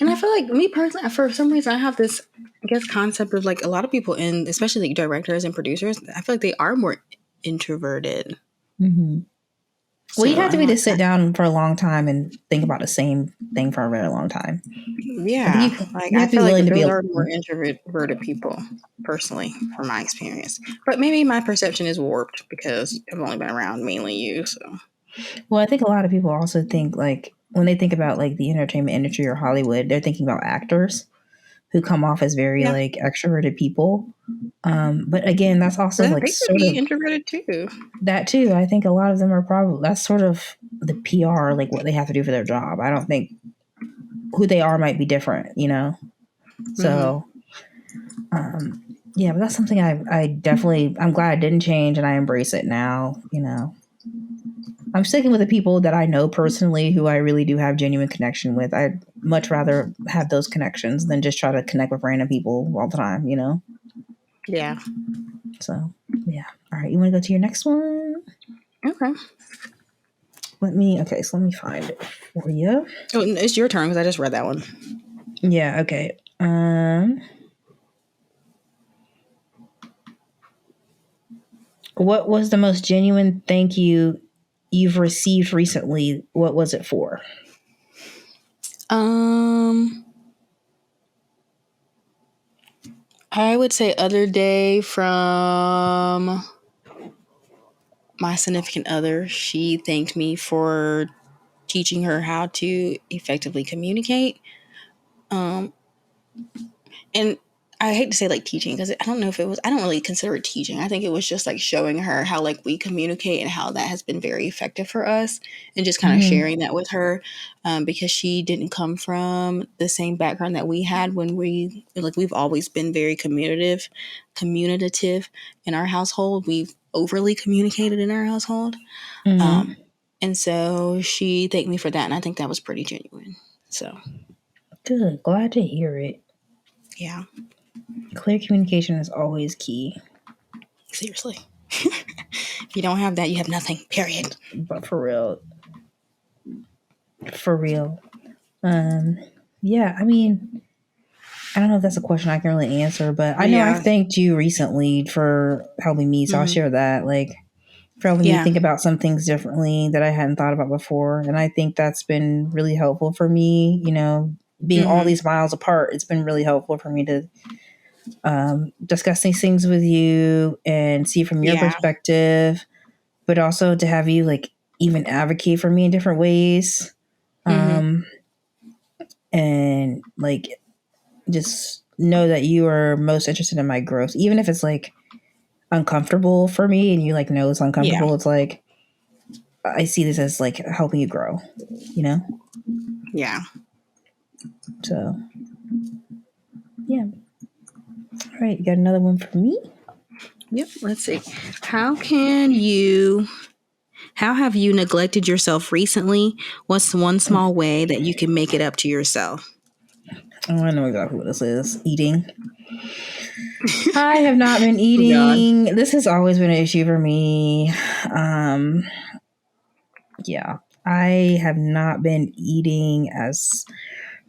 Speaker 2: And I feel like me personally, for some reason, I have this, I guess, concept of like a lot of people in, especially like directors and producers, I feel like they are more introverted.
Speaker 1: Mm-hmm. Well, you have to be to sit down for a long time and think about the same thing for a very long time.
Speaker 2: Yeah. I feel like those are more introverted people, personally, from my experience. But maybe my perception is warped because I've only been around mainly you. So.
Speaker 1: Well, I think a lot of people also think like when they think about like the entertainment industry or Hollywood, they're thinking about actors who come off as very like extroverted people. But again, that's also like
Speaker 2: they could be introverted too.
Speaker 1: That too. I think a lot of them are probably that's sort of the PR, like what they have to do for their job. I don't think who they are might be different, So, yeah, but that's something I definitely I'm glad it didn't change, and I embrace it now. I'm sticking with the people that I know personally who I really do have genuine connection with. I'd much rather have those connections than just try to connect with random people all the time,
Speaker 2: Yeah.
Speaker 1: So, yeah. All right. You want to go to your next one?
Speaker 2: Okay.
Speaker 1: Let me find it for you.
Speaker 2: Oh, it's your turn because I just read that one.
Speaker 1: Yeah. Okay. What was the most genuine thank you you've received recently? What was it for?
Speaker 2: I would say other day from my significant other. She thanked me for teaching her how to effectively communicate. And I hate to say like teaching because I don't know if it was, I don't really consider it teaching. I think it was just like showing her how like we communicate and how that has been very effective for us, and just kind of sharing that with her because she didn't come from the same background that we had when we've always been very communicative in our household. We've overly communicated in our household. And so she thanked me for that. And I think that was pretty genuine. So
Speaker 1: good. Glad to hear it.
Speaker 2: Yeah.
Speaker 1: Clear communication is always key.
Speaker 2: Seriously. If you don't have that, you have nothing, period.
Speaker 1: But for real. Yeah, I mean, I don't know if that's a question I can really answer, but I know I've thanked you recently for helping me, so I'll share that. Like, for helping me think about some things differently that I hadn't thought about before. And I think that's been really helpful for me, being all these miles apart. It's been really helpful for me to discuss these things with you and see from your perspective, but also to have you like even advocate for me in different ways. And like just know that you are most interested in my growth, even if it's like uncomfortable for me and you like know it's uncomfortable. It's like I see this as like helping you grow,
Speaker 2: Yeah.
Speaker 1: So yeah. All right, you got another one for me?
Speaker 2: Yep. Let's see. How have you neglected yourself recently? What's one small way that you can make it up to yourself?
Speaker 1: Oh, I know exactly what this is. Eating. I have not been
Speaker 2: Oh,
Speaker 1: eating. This has always been an issue for me. Yeah, I have not been eating as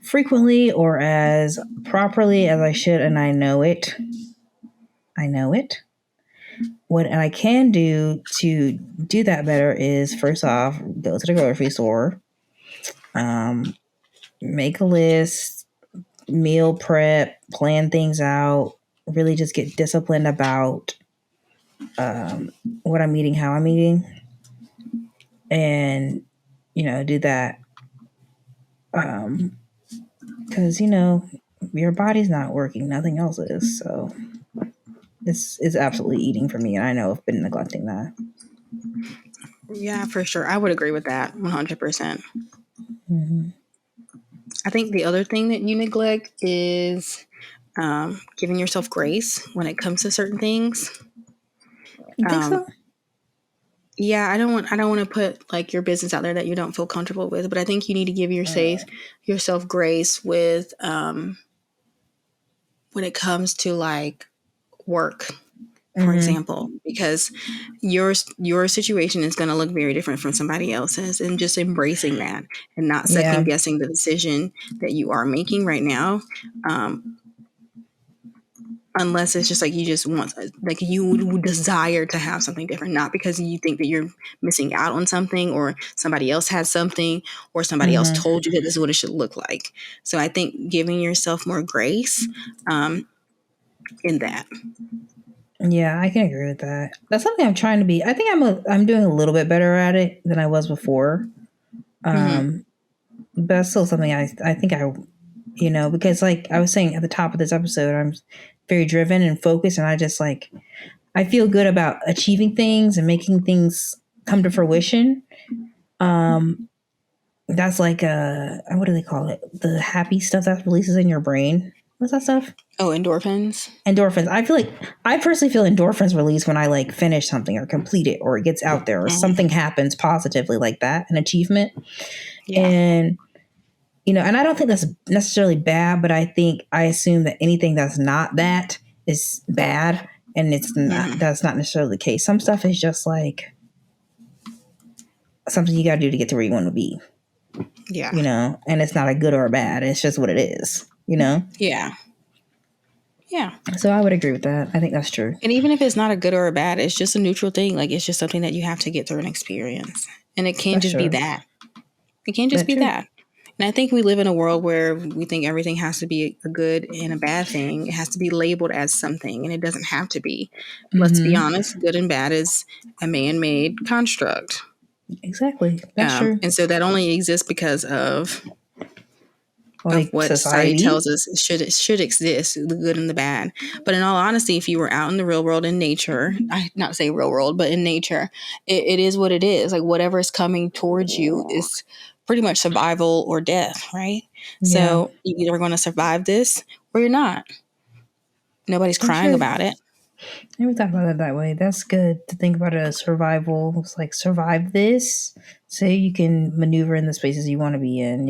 Speaker 1: frequently or as properly as I should, and I know it. I know it. What I can do to do that better is first off, go to the grocery store, make a list, meal prep, plan things out, really just get disciplined about what I'm eating, how I'm eating, and do that. Because your body's not working, nothing else is. So this is absolutely eating for me, and I know I've been neglecting that.
Speaker 2: Yeah, for sure. I would agree with that 100%.
Speaker 1: Mm-hmm.
Speaker 2: I think the other thing that you neglect is giving yourself grace when it comes to certain things.
Speaker 1: You think so?
Speaker 2: Yeah, I don't want to put like your business out there that you don't feel comfortable with, but I think you need to give yourself grace with when it comes to like work, for example, because your situation is going to look very different from somebody else's, and just embracing that and not second guessing the decision that you are making right now. Unless it's just like you just want, like you desire to have something different, not because you think that you're missing out on something or somebody else has something or somebody else told you that this is what it should look like. So I think giving yourself more grace in that.
Speaker 1: Yeah, I can agree with that. That's something I'm trying to be. I think I'm doing a little bit better at it than I was before. But that's still something I think because like I was saying at the top of this episode, I'm very driven and focused, and I just like I feel good about achieving things and making things come to fruition. That's like what do they call it? The happy stuff that releases in your brain. What's that stuff?
Speaker 2: Oh, endorphins.
Speaker 1: Endorphins. I feel like I personally feel endorphins release when I like finish something or complete it or it gets out there or something happens positively like that, an achievement.
Speaker 2: Yeah.
Speaker 1: And and I don't think that's necessarily bad, but I assume that anything that's not that is bad, and it's not. That's not necessarily the case. Some stuff is just like something you got to do to get to where you want to be.
Speaker 2: Yeah.
Speaker 1: And it's not a good or a bad. It's just what it is.
Speaker 2: Yeah. Yeah.
Speaker 1: So I would agree with that. I think that's true.
Speaker 2: And even if it's not a good or a bad, it's just a neutral thing. Like it's just something that you have to get through an experience, and it can't just be that. It can't just be that. And I think we live in a world where we think everything has to be a good and a bad thing. It has to be labeled as something, and it doesn't have to be. Let's be honest, good and bad is a man-made construct.
Speaker 1: Exactly. That's true.
Speaker 2: And so that only exists because of what
Speaker 1: society
Speaker 2: tells us should exist, the good and the bad. But in all honesty, if you were out in the real world in nature, I not say real world, but in nature, it is what it is. Like whatever is coming towards you is pretty much survival or death, right? Yeah. So you're either going to survive this or you're not. Nobody's crying about it.
Speaker 1: I never thought about it that way. That's good to think about it as survival. It's like survive this so you can maneuver in the spaces you want to be in,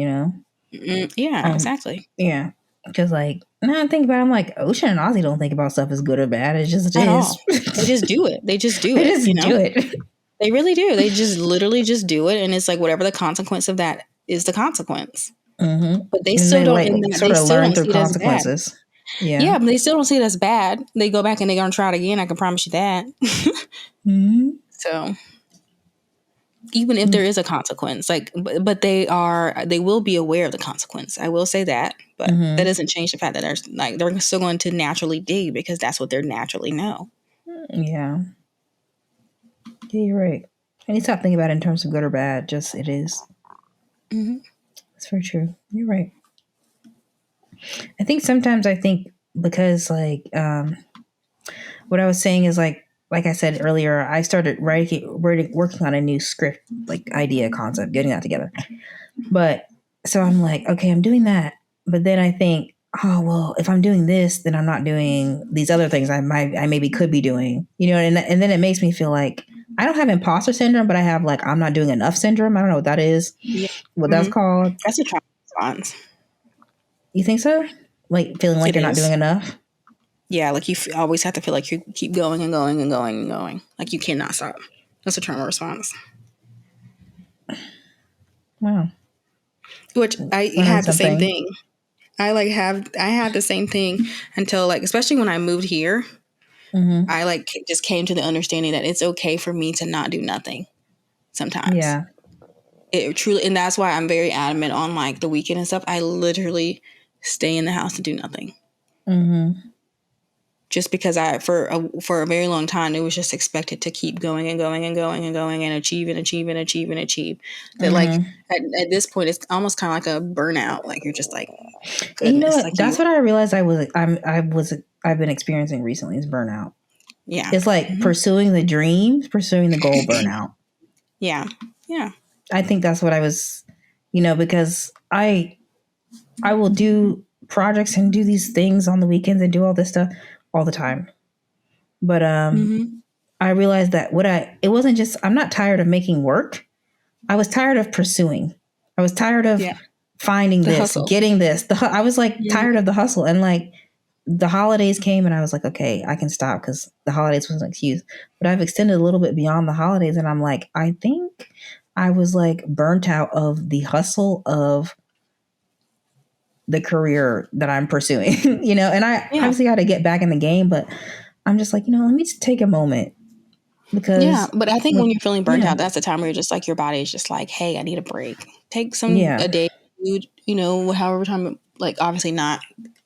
Speaker 2: Yeah, exactly.
Speaker 1: Yeah. Because like, now I think about it, I'm like, Ocean and Ozzy don't think about stuff as good or bad. It's just
Speaker 2: at all. They just do it. They just do it.
Speaker 1: They just do it.
Speaker 2: They really do. They just literally just do it. And it's like whatever the consequence of that is the consequence. But they still don't
Speaker 1: sort of learn through consequences.
Speaker 2: Yeah, but they still don't see it as bad. They go back and they're going to try it again. I can promise you that. So even if there is a consequence, like, but they will be aware of the consequence. I will say that, but that doesn't change the fact that they're still going to naturally dig because that's what they naturally know.
Speaker 1: Yeah. Yeah, you're right. And you stop thinking about it in terms of good or bad. Just it is. That's very true. You're right. I think sometimes because like what I was saying is like I said earlier, I started working on a new script, like idea concept, getting that together. But so I'm like, okay, I'm doing that. But then I think, oh, well, if I'm doing this, then I'm not doing these other things I maybe could be doing, and then it makes me feel like I don't have imposter syndrome, but I have like, I'm not doing enough syndrome. I don't know what that is, what that's called.
Speaker 2: That's a trauma response.
Speaker 1: You think so? Like feeling like you're not doing enough?
Speaker 2: Yeah, like you always have to feel like you keep going and going and going and going. Like you cannot stop. That's a trauma response.
Speaker 1: Wow.
Speaker 2: Which I
Speaker 1: Learning
Speaker 2: had the same
Speaker 1: something.
Speaker 2: thing. I had the same thing until like, especially when I moved here, I like just came to the understanding that it's okay for me to not do nothing sometimes.
Speaker 1: Yeah.
Speaker 2: It truly, and that's why I'm very adamant on like the weekend and stuff. I literally stay in the house to do nothing. Just because for a very long time it was just expected to keep going and going and going and going and achieve and achieve and achieve and achieve. That like at this point it's almost kind of like a burnout. Like you're just like, goodness.
Speaker 1: And you know what?
Speaker 2: Like
Speaker 1: That's what I realized I've been experiencing recently is burnout.
Speaker 2: Yeah.
Speaker 1: It's like pursuing the dreams, pursuing the goal burnout.
Speaker 2: Yeah. Yeah.
Speaker 1: I think that's what I was, because I will do projects and do these things on the weekends and do all this stuff all the time. But I realized that it wasn't just, I'm not tired of making work. I was tired of pursuing. I was tired of finding this,
Speaker 2: hustle.
Speaker 1: getting this. I was like tired of the hustle. And like the holidays came and I was like, okay, I can stop because the holidays was an excuse. But I've extended a little bit beyond the holidays. And I'm like, I think I was like burnt out of the hustle of the career that I'm pursuing, and I obviously got to get back in the game, but I'm just like, let me just take a moment because
Speaker 2: but I think when you're feeling burnt out, that's the time where you're just like, your body is just like, hey, I need a break. Take a day, however time, like obviously not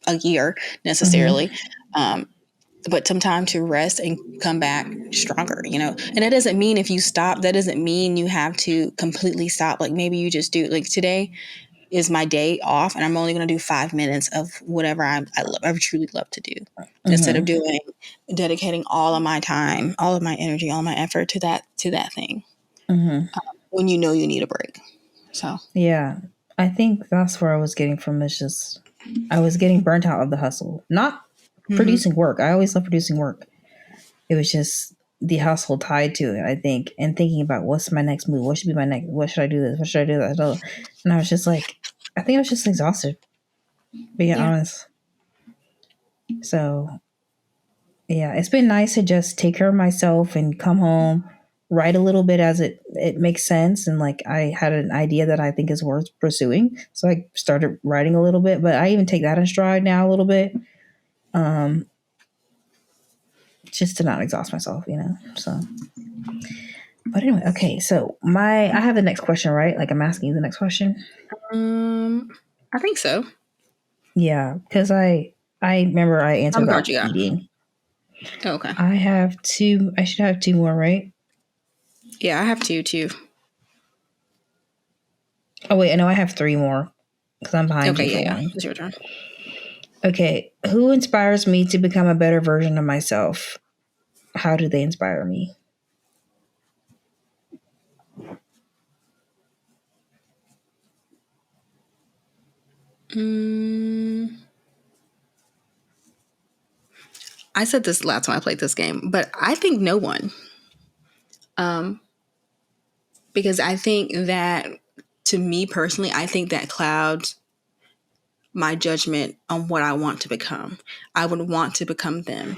Speaker 2: a year necessarily, but some time to rest and come back stronger, and that doesn't mean if you stop, that doesn't mean you have to completely stop. Like maybe you just do, like today is my day off and I'm only going to do 5 minutes of whatever I truly love to do, instead of dedicating all of my time, all of my energy, all my effort to that thing, when you need a break. So
Speaker 1: yeah, I think that's where I was getting from. It's just I was getting burnt out of the hustle, not producing work. I always love producing work. It was just the hustle tied to it, I think, and thinking about what's my next move, what should be my next, what should I do this, what should I do that, and I was just like, I think I was just exhausted, being honest. So yeah, it's been nice to just take care of myself and come home, write a little bit as it makes sense, and like I had an idea that I think is worth pursuing, so I started writing a little bit, but I even take that in stride now a little bit, just to not exhaust myself, so. But anyway, okay, so I have the next question, right? Like I'm asking you the next question.
Speaker 2: I think so.
Speaker 1: Yeah, because I remember I answered about eating.
Speaker 2: Oh, okay.
Speaker 1: I have two. I should have two more, right?
Speaker 2: Yeah, I have two too.
Speaker 1: Oh wait, I know I have three more because I'm behind you for one.
Speaker 2: It's your turn.
Speaker 1: Okay, who inspires me to become a better version of myself? How do they inspire me?
Speaker 2: I said this last time I played this game, but I think no one. Because I think that, to me personally, I think that clouds my judgment on what I want to become. I would want to become them.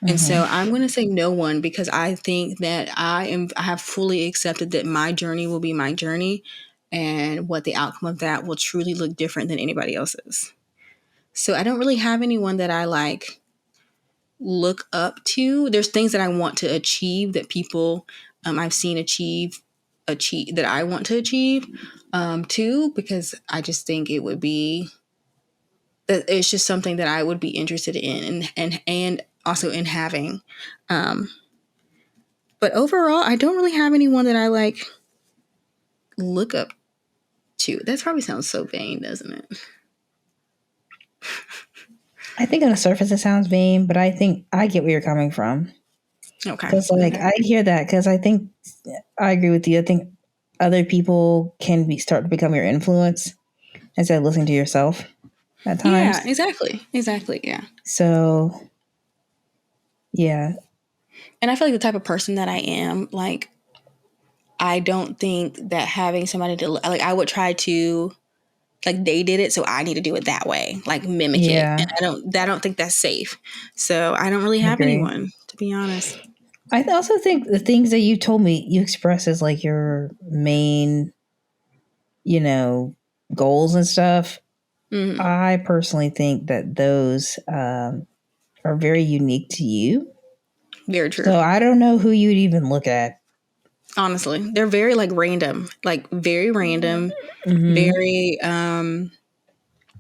Speaker 2: And so I'm going to say no one, because I think that I have fully accepted that my journey will be my journey, and what the outcome of that will truly look different than anybody else's. So I don't really have anyone that I like look up to. There's things that I want to achieve that people I've seen achieve that I want to achieve too, because I just think it would be that it's just something that I would be interested in and also in having. But overall, I don't really have anyone that I like look up to. That probably sounds so vain, doesn't it?
Speaker 1: I think on the surface it sounds vain, but I think I get where you're coming from.
Speaker 2: Okay.
Speaker 1: Because I hear that, because I think I agree with you. I think other people can start to become your influence instead of listening to yourself at times.
Speaker 2: Yeah, exactly. Yeah.
Speaker 1: So, yeah.
Speaker 2: And I feel like the type of person that I am, like, I don't think that having somebody to, like, I would try to like they did it, so I need to do it that way, like mimic it.
Speaker 1: Yeah.
Speaker 2: And I don't think that's safe. So I don't really
Speaker 1: I
Speaker 2: have
Speaker 1: agree.
Speaker 2: anyone, to be honest.
Speaker 1: I also think the things that you told me you express as like your main, goals and stuff.
Speaker 2: Mm-hmm.
Speaker 1: I personally think that those are very unique to you.
Speaker 2: Very true.
Speaker 1: So I don't know who you'd even look at.
Speaker 2: Honestly, they're very like random, like very random, very like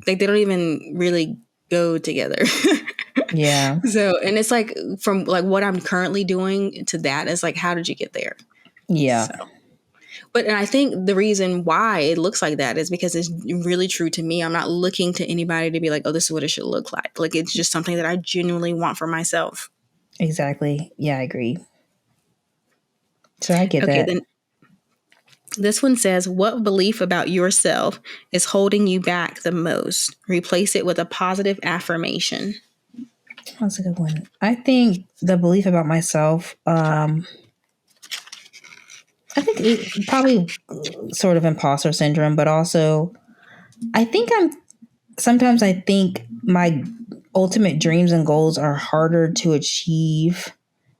Speaker 2: they don't even really go together.
Speaker 1: Yeah.
Speaker 2: So, and it's like from like what I'm currently doing to that is like, how did you get there?
Speaker 1: Yeah.
Speaker 2: So, but and I think the reason why it looks like that is because it's really true to me. I'm not looking to anybody to be like, oh, this is what it should look like. Like it's just something that I genuinely want for myself.
Speaker 1: Exactly. Yeah, I agree. So I get
Speaker 2: Okay,
Speaker 1: that.
Speaker 2: then this one says, what belief about yourself is holding you back the most? Replace it with a positive affirmation.
Speaker 1: That's a good one. I think the belief about myself, I think it probably sort of imposter syndrome, but also sometimes I think my ultimate dreams and goals are harder to achieve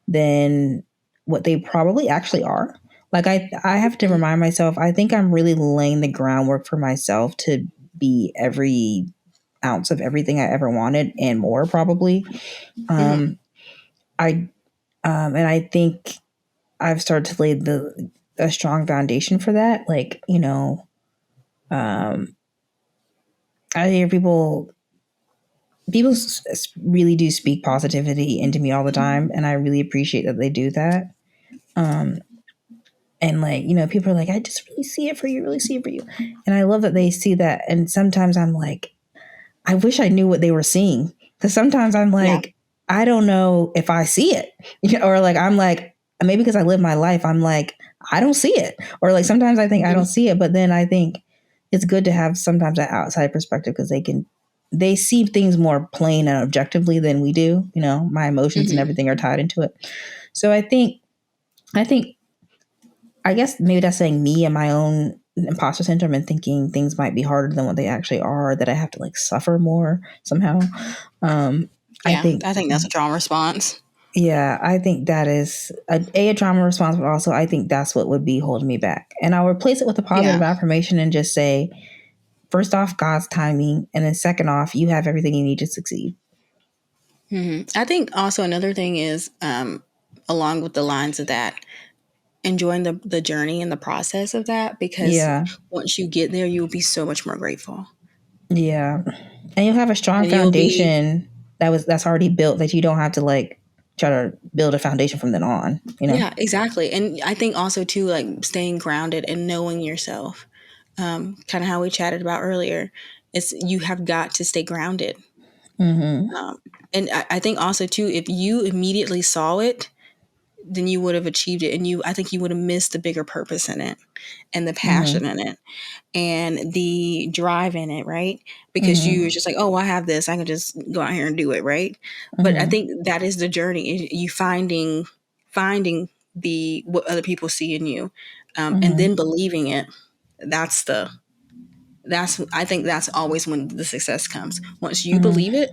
Speaker 1: than what they probably actually are. Like I have to remind myself, I think I'm really laying the groundwork for myself to be every ounce of everything I ever wanted and more probably.
Speaker 2: Mm-hmm.
Speaker 1: I and I think I've started to lay a strong foundation for that. Like, um I hear people really do speak positivity into me all the time, and I really appreciate that they do that. Um, and like, people are like, I just really see it for you, really see it for you, and I love that they see that. And sometimes I'm like, I wish I knew what they were seeing, because sometimes I'm
Speaker 2: Yeah.
Speaker 1: like, I don't know if I see it, or like I'm like, maybe because I live my life, I'm like, I don't see it, or like sometimes I think I don't see it, but then I think it's good to have sometimes that outside perspective because they see things more plain and objectively than we do. My emotions and
Speaker 2: Mm-hmm.
Speaker 1: everything are tied into it. So I think I guess maybe that's saying me and my own imposter syndrome and thinking things might be harder than what they actually are, that I have to like suffer more somehow. I
Speaker 2: Yeah,
Speaker 1: think,
Speaker 2: I think that's a trauma response.
Speaker 1: yeah, I think that is a trauma response, but also I think that's what would be holding me back. And I'll replace it with a positive
Speaker 2: Yeah.
Speaker 1: affirmation and just say, first off, God's timing. And then second off, you have everything you need to succeed.
Speaker 2: Mm-hmm. I think also another thing is, along with the lines of that, enjoying the journey and the process of that, because
Speaker 1: Yeah.
Speaker 2: once you get there, you'll be so much more grateful.
Speaker 1: Yeah. And you'll have a strong
Speaker 2: And you'll be,
Speaker 1: foundation that's already built, that you don't have to like try to build a foundation from then on,
Speaker 2: yeah, exactly. And I think also too, like staying grounded and knowing yourself, kind of how we chatted about earlier. It's you have got to stay grounded.
Speaker 1: Mm-hmm.
Speaker 2: And I think also too, if you immediately saw it, then you would have achieved it, and I think you would have missed the bigger purpose in it, and the
Speaker 1: Mm-hmm.
Speaker 2: passion in it, and the drive in it, right? Because you
Speaker 1: Mm-hmm.
Speaker 2: were just like, oh, I have this, I can just go out here and do it, right? But I
Speaker 1: Mm-hmm.
Speaker 2: think that is the journey, you finding the what other people see in you, and
Speaker 1: Mm-hmm.
Speaker 2: then believing it. That's the that's I think that's always when the success comes. Once you believe
Speaker 1: Mm-hmm.
Speaker 2: it,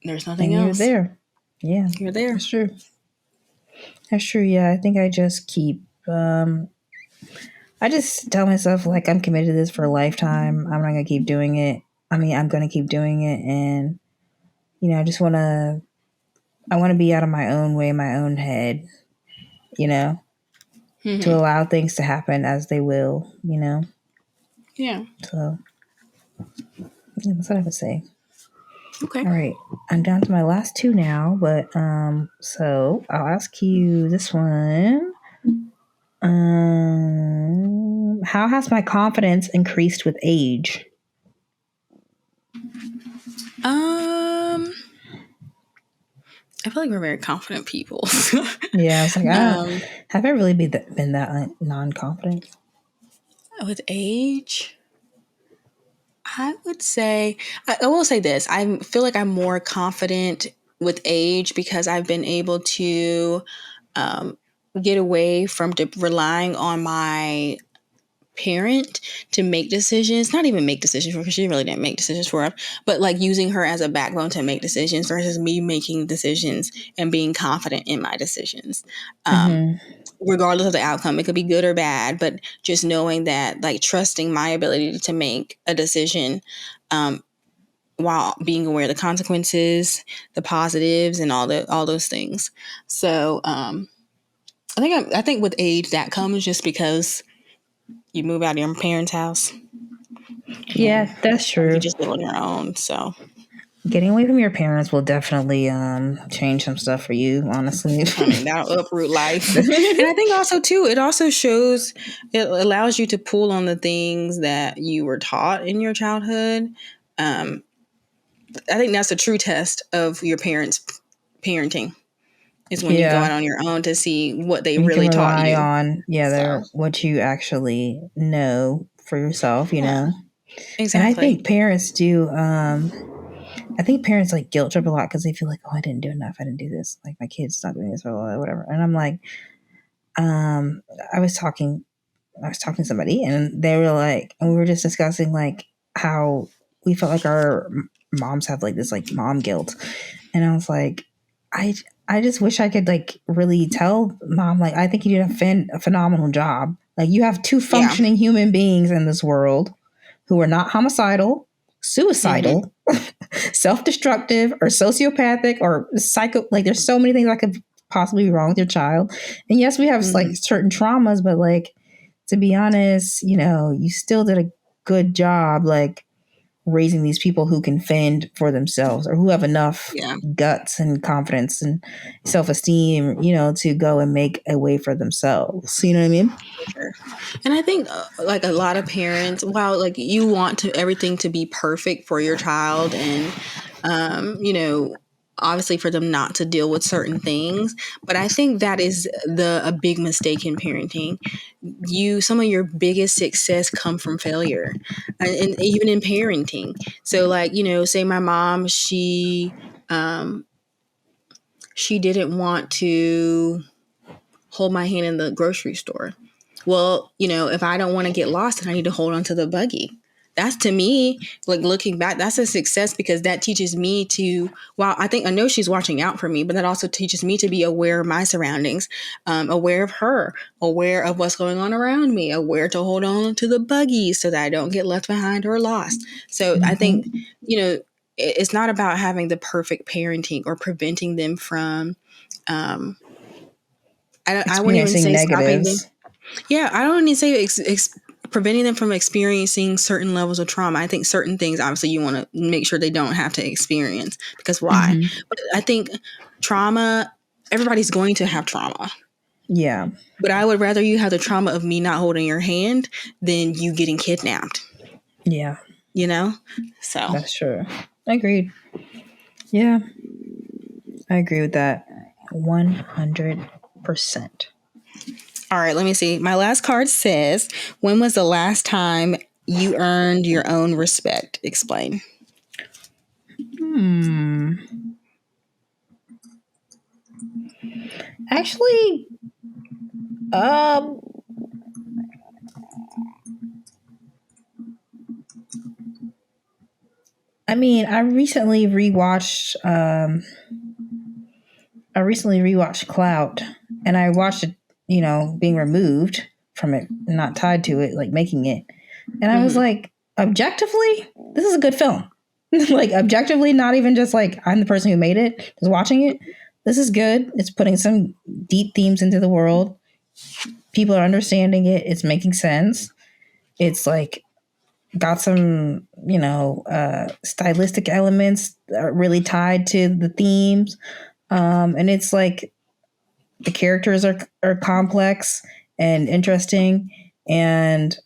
Speaker 2: there's nothing
Speaker 1: And you're
Speaker 2: else.
Speaker 1: there. Yeah.
Speaker 2: You're there.
Speaker 1: That's true. That's true. Yeah. I think I just I just tell myself like I'm committed to this for a lifetime. I'm not gonna keep doing it. I mean, I'm gonna keep doing it, and I just I want to be out of my own way, my own head, you know, to
Speaker 2: Hmm.
Speaker 1: allow things to happen as they will.
Speaker 2: Yeah.
Speaker 1: So, yeah, that's what I would say.
Speaker 2: Okay.
Speaker 1: All right. I'm down to my last two now, but so I'll ask you this one. How has my confidence increased with age?
Speaker 2: Um, I feel like we're very confident people.
Speaker 1: Yeah, I was like, I don't
Speaker 2: um,
Speaker 1: have I really been that non-confident?
Speaker 2: with age, I would say, I will say this. I feel like I'm more confident with age because I've been able to um, get away from relying on my parent to make decisions, not even make decisions for her, because she really didn't make decisions for her, but like using her as a backbone to make decisions versus me making decisions and being confident in my decisions. Regardless of the outcome, it could be good or bad, but just knowing that, like, trusting my ability to make a decision while being aware of the consequences, the positives, and all those things. So I think with age that comes just because you move out of your parents' house.
Speaker 1: Yeah, that's true.
Speaker 2: You just live on your own. So
Speaker 1: getting away from your parents will definitely change some stuff for you, honestly.
Speaker 2: I mean, that'll uproot life. And I think also too, it also shows, it allows you to pull on the things that you were taught in your childhood. I think that's a true test of your parents' parenting, is when you go out on your own to see what they really taught you.
Speaker 1: On what you actually know for yourself, you know.
Speaker 2: Exactly.
Speaker 1: And I think parents do. I think parents like guilt trip a lot because they feel like, oh, I didn't do enough. I didn't do this. Like my kid's not doing this or whatever. And I'm like, I was talking to somebody, and they were like, and we were just discussing like how we felt like our moms have like this like mom guilt, and I was like, I just wish I could like really tell mom, like, I think you did a phenomenal job. Like, you have two functioning human beings in this world who are not homicidal, suicidal, self-destructive, or sociopathic, or psycho. Like, there's so many things that could possibly be wrong with your child. And yes, we have like certain traumas, but like, to be honest, you know, you still did a good job, like, raising these people who can fend for themselves, or who have enough guts and confidence and self-esteem, you know, to go and make a way for themselves. You know what I mean?
Speaker 2: Sure. And I think like a lot of parents, while like you want everything to be perfect for your child, and you know, obviously for them not to deal with certain things, but I think that is a big mistake in parenting. Some of your biggest success come from failure, and even in parenting. So like, you know, say my mom, she didn't want to hold my hand in the grocery store. Well, you know, if I don't want to get lost, then I need to hold on to the buggy. That's, to me, like, looking back, that's a success, because that teaches me to, well, I know she's watching out for me, but that also teaches me to be aware of my surroundings, aware of her, aware of what's going on around me, aware to hold on to the buggy so that I don't get left behind or lost. So I think, you know, it's not about having the perfect parenting or preventing them from, I wouldn't even say stopping them. Yeah, I don't even say preventing them from experiencing certain levels of trauma. I think certain things, obviously, you want to make sure they don't have to experience, because why? But I think trauma, everybody's going to have trauma.
Speaker 1: Yeah.
Speaker 2: But I would rather you have the trauma of me not holding your hand than you getting kidnapped.
Speaker 1: Yeah.
Speaker 2: You know? So.
Speaker 1: That's true. Agreed. Yeah. I agree with that 100%.
Speaker 2: All right, let me see. My last card says, when was the last time you earned your own respect? Explain.
Speaker 1: Actually, I mean, I recently rewatched Clout, and I watched it, you know, being removed from it, not tied to it, like making it. And I was like, objectively, this is a good film. Like, objectively, not even just like I'm the person who made it, just watching it. This is good. It's putting some deep themes into the world. People are understanding it. It's making sense. It's like got some, you know, stylistic elements that are really tied to the themes. And it's like the characters are complex and interesting, and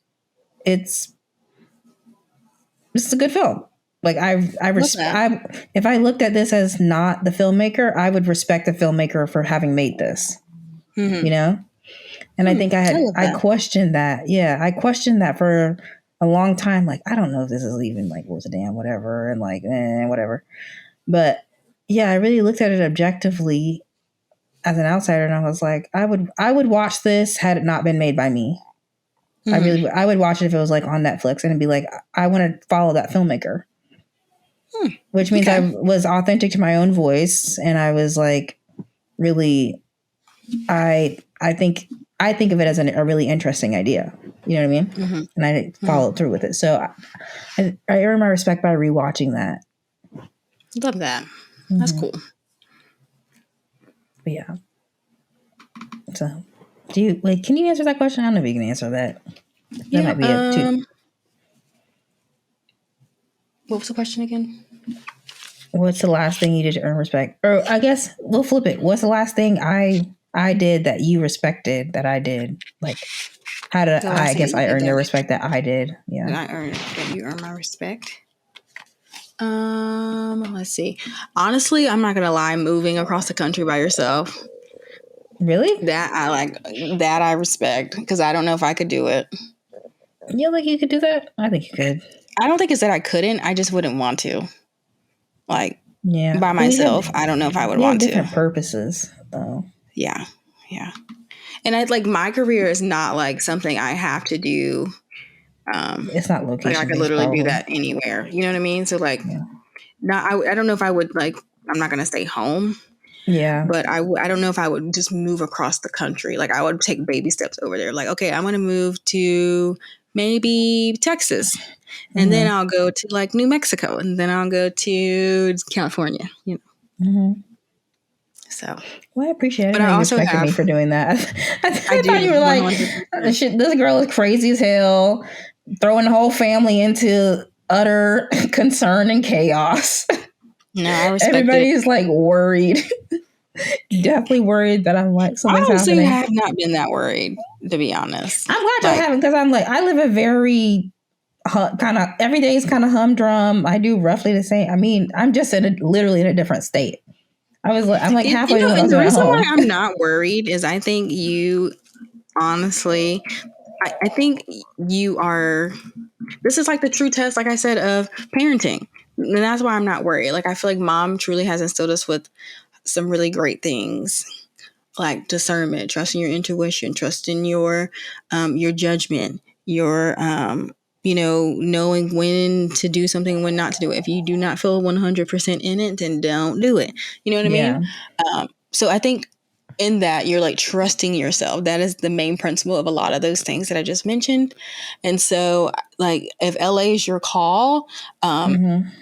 Speaker 1: it's a good film. Like, if I looked at this as not the filmmaker, I would respect the filmmaker for having made this. You know? And I think I questioned that. Yeah, I questioned that for a long time. Like, I don't know if this is even like worth a damn, whatever, and like, whatever. But yeah, I really looked at it objectively as an outsider, and I was like, I would watch this had it not been made by me. I would watch it if it was like on Netflix and it'd be like, I want to follow that filmmaker. Which means I was authentic to my own voice, and I was like, really, I think of it as a really interesting idea. You know what I mean? And I followed through with it. So I earn my respect by rewatching that.
Speaker 2: Love that. That's cool.
Speaker 1: But yeah. So, can you answer that question? I don't know if you can answer that. That might be it too.
Speaker 2: What was the question again?
Speaker 1: What's the last thing you did to earn respect? Or I guess we'll flip it. What's the last thing I did that you respected that I did? Like, how did I guess I earned your respect that I did? Yeah.
Speaker 2: You earned my respect. Let's see. Honestly, I'm not gonna lie, moving across the country by yourself.
Speaker 1: Really?
Speaker 2: That I respect, because I don't know if I could do it.
Speaker 1: You think you could do that? I think you could.
Speaker 2: I don't think it's that I couldn't. I just wouldn't want to. Like, by myself, I don't know if I would want to.
Speaker 1: Different purposes, though.
Speaker 2: Yeah. And my career is not like something I have to do.
Speaker 1: It's not location.
Speaker 2: Like I could literally do that anywhere. You know what I mean? So I don't know if I would I'm not gonna stay home.
Speaker 1: Yeah.
Speaker 2: But I don't know if I would just move across the country. Like I would take baby steps over there. Like, okay, I'm gonna move to maybe Texas, and then I'll go to like New Mexico, and then I'll go to California. You know. So,
Speaker 1: well, I appreciate it. But I also respected me for doing that. I thought you were like, shit, this girl is crazy as hell, throwing the whole family into utter concern and chaos.
Speaker 2: No, I respect
Speaker 1: Everybody's like worried. Definitely worried that I'm like something's happening.
Speaker 2: I have not been that worried, to be honest.
Speaker 1: I'm glad you haven't, because I'm like, I live a very kind of every day is kind of humdrum. I do roughly the same. I mean, I'm just literally in a different state. I'm like halfway.
Speaker 2: And the reason why I'm not worried is I think you, honestly, I think you are. This is like the true test, like I said, of parenting, and that's why I'm not worried. Like I feel like mom truly has instilled us with some really great things, like discernment, trusting your intuition, trusting your judgment, your knowing when to do something, when not to do it. If you do not feel 100% in it, then don't do it. You know what I mean? So I think in that you're like trusting yourself. That is the main principle of a lot of those things that I just mentioned. And so like if LA is your call, then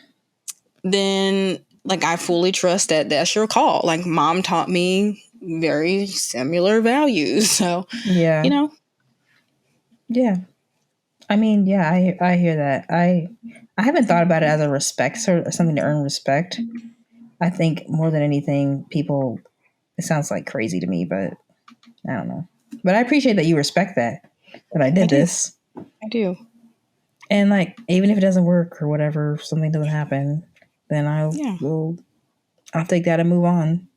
Speaker 2: like I fully trust that that's your call. Like mom taught me very similar values. So,
Speaker 1: yeah. Yeah. I mean, yeah, I hear that. I haven't thought about it as a respect or something to earn respect. I think more than anything, it sounds like crazy to me, but I don't know. But I appreciate that you respect that I did this.
Speaker 2: I do.
Speaker 1: And like, even if it doesn't work or whatever, something doesn't happen, then I'll take that and move on.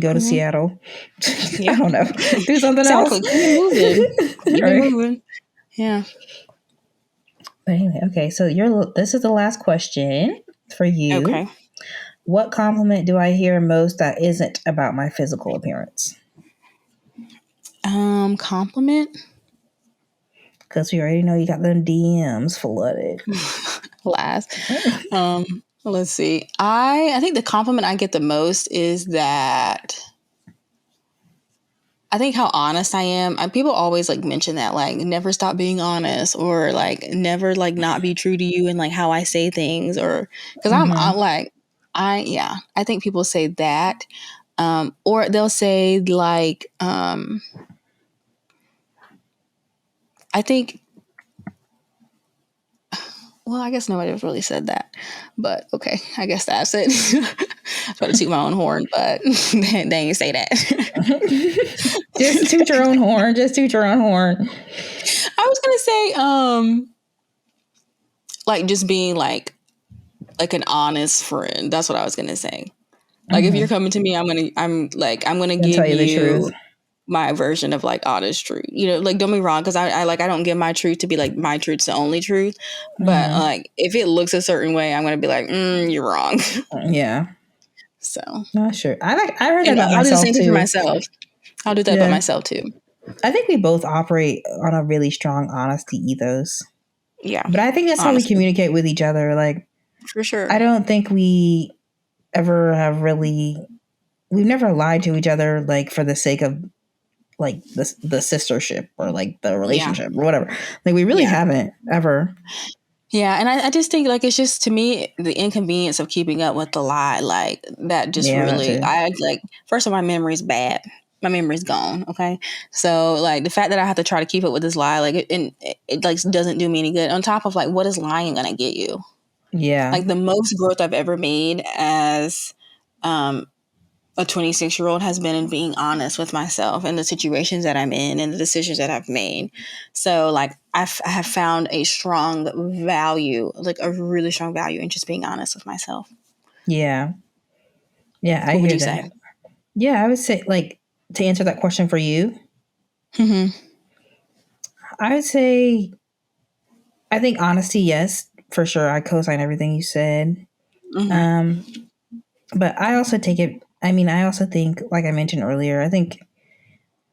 Speaker 1: Go to Seattle. I don't know. Do something else.
Speaker 2: Keep moving. Yeah.
Speaker 1: But anyway, okay. So this is the last question for you.
Speaker 2: Okay.
Speaker 1: What compliment do I hear most that isn't about my physical appearance?
Speaker 2: Compliment?
Speaker 1: Because we already know you got them DMs flooded.
Speaker 2: Last. Let's see. I think the compliment I get the most is that I think how honest I am. People always like mention that, like never stop being honest, or like never like not be true to you and like how I say things, or because I'm like I think people say that, or they'll say like I think. Well, I guess nobody has really said that, but okay, I guess that's it. I was about to toot my own horn, but they ain't say that.
Speaker 1: Just toot your own horn. Just toot your own horn.
Speaker 2: I was gonna say, like just being like an honest friend. That's what I was gonna say. Like if you're coming to me, I'm gonna give you the truth. My version of like honest truth, like don't be wrong, because I don't give my truth to be like my truth's the only truth, but like if it looks a certain way, I'm gonna be like you're wrong.
Speaker 1: Yeah.
Speaker 2: So
Speaker 1: not sure. I heard that about myself.
Speaker 2: I'll do the same
Speaker 1: too.
Speaker 2: thing for myself. I'll do that about myself too.
Speaker 1: I think we both operate on a really strong honesty ethos.
Speaker 2: Yeah.
Speaker 1: But I think that's how we communicate with each other. Like,
Speaker 2: for sure.
Speaker 1: I don't think we ever have really, we've never lied to each other, like, for the sake of, like, the sistership or, like, the relationship or whatever. Like, we really haven't ever.
Speaker 2: Yeah, and I just think, like, it's just, to me, the inconvenience of keeping up with the lie, like, that just really, first of all, my memory's bad. My memory's gone, okay? So, like, the fact that I have to try to keep up with this lie, like, it like, doesn't do me any good. On top of, like, what is lying gonna get you?
Speaker 1: Yeah.
Speaker 2: Like, the most growth I've ever made as a 26-year-old has been in being honest with myself and the situations that I'm in and the decisions that I've made. So, like, I have found a strong value, like a really strong value in just being honest with myself.
Speaker 1: Yeah. Yeah, I hear that. What would you say? Yeah, I would say, like, to answer that question for you, I would say, I think honesty, yes, for sure. I co-sign everything you said. But I also take it, I also think, like I mentioned earlier, I think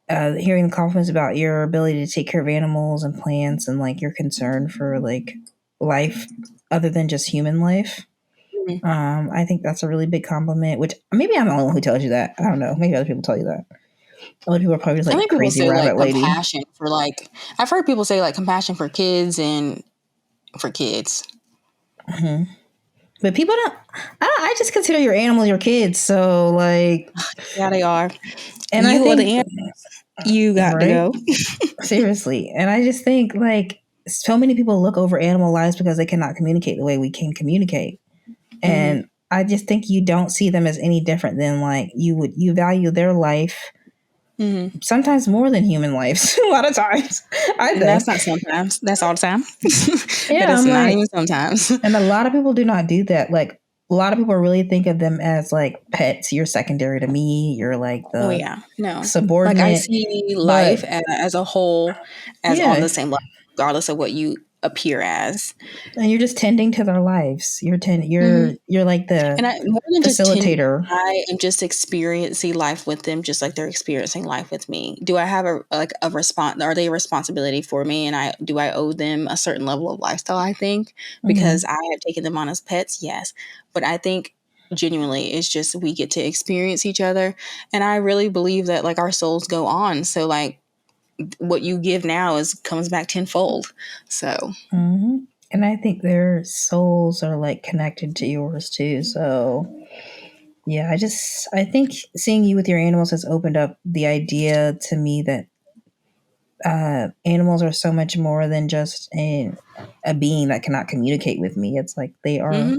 Speaker 1: hearing the compliments about your ability to take care of animals and plants and, like, your concern for, like, life other than just human life. I think that's a really big compliment, which maybe I'm the only one who tells you that. I don't know. Maybe other people tell you that. Other people are probably just, like,
Speaker 2: I think
Speaker 1: crazy
Speaker 2: people say,
Speaker 1: rabbit
Speaker 2: like,
Speaker 1: lady.
Speaker 2: Compassion for, like, I've heard people say, like, compassion for kids and for kids.
Speaker 1: Mm-hmm. But people don't. I just consider your animals your kids. So, like,
Speaker 2: yeah, they are.
Speaker 1: And
Speaker 2: you
Speaker 1: I think
Speaker 2: are the animals. You got to go.
Speaker 1: Seriously. And I just think, like, so many people look over animal lives because they cannot communicate the way we can communicate. And I just think you don't see them as any different than, like, you value their life sometimes more than human lives. A lot of times. I think.
Speaker 2: That's not sometimes. That's all the time.
Speaker 1: Yeah,
Speaker 2: that's not even sometimes.
Speaker 1: And a lot of people do not do that. Like, a lot of people really think of them as, like, pets. You're secondary to me. You're, like, the subordinate.
Speaker 2: Like, I see life as a whole as on the same level, regardless of what you appear as.
Speaker 1: And you're just tending to their lives. You're like the
Speaker 2: more than
Speaker 1: facilitator.
Speaker 2: I am just experiencing life with them, just like they're experiencing life with me. Do I have a response? Are they a responsibility for me? And do I owe them a certain level of lifestyle? I think because I have taken them on as pets, yes. But I think genuinely it's just we get to experience each other, and I really believe that, like, our souls go on. So, like, what you give now comes back tenfold. So.
Speaker 1: And I think their souls are, like, connected to yours too. So, yeah, I think seeing you with your animals has opened up the idea to me that animals are so much more than just a being that cannot communicate with me. It's like they are,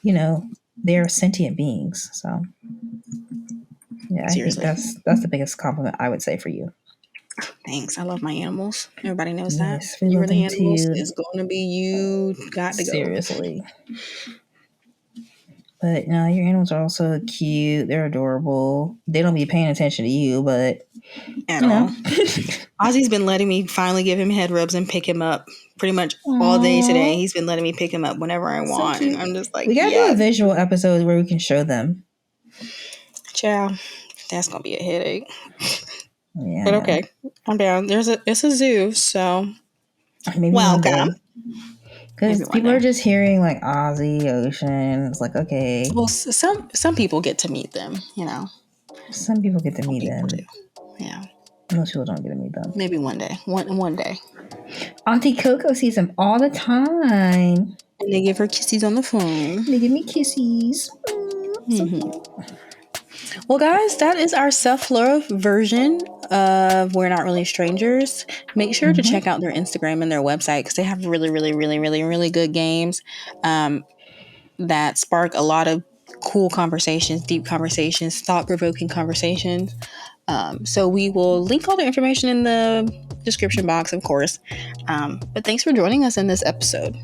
Speaker 1: they are sentient beings. So, yeah, seriously. I think that's the biggest compliment I would say for you.
Speaker 2: Thanks. I love my animals. Everybody knows that. You're the animals. It's going to be you. Got to go.
Speaker 1: Seriously. But no, your animals are also cute. They're adorable. They don't be paying attention to you, but
Speaker 2: at all. Ozzy's been letting me finally give him head rubs and pick him up pretty much all day today. He's been letting me pick him up whenever I want. And I'm just like,
Speaker 1: we gotta do a visual episode where we can show them.
Speaker 2: Child, that's gonna be a headache.
Speaker 1: Yeah.
Speaker 2: But okay, I'm down. It's a zoo, so maybe welcome.
Speaker 1: Because people are just hearing, like, Ozzy, Ocean. It's like, okay.
Speaker 2: Well, some people get to meet them,
Speaker 1: Some people get to meet them.
Speaker 2: Do. Yeah.
Speaker 1: Most people don't get to meet them.
Speaker 2: Maybe one day. One day.
Speaker 1: Auntie Coco sees them all the time.
Speaker 2: And they give her kisses on the phone.
Speaker 1: They give me kisses.
Speaker 2: Well, guys, that is our self-love version of We're Not Really Strangers. Make sure to check out their Instagram and their website because they have really, really, really, really, really good games that spark a lot of cool conversations, deep conversations, thought-provoking conversations. So we will link all the information in the description box, of course. But thanks for joining us in this episode.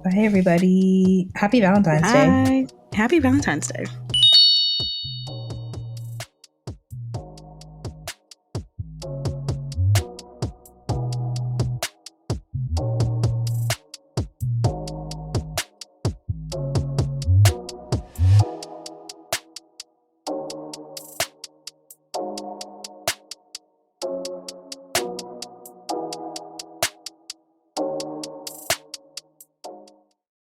Speaker 1: Bye, everybody. Happy Valentine's Day.
Speaker 2: Happy Valentine's Day.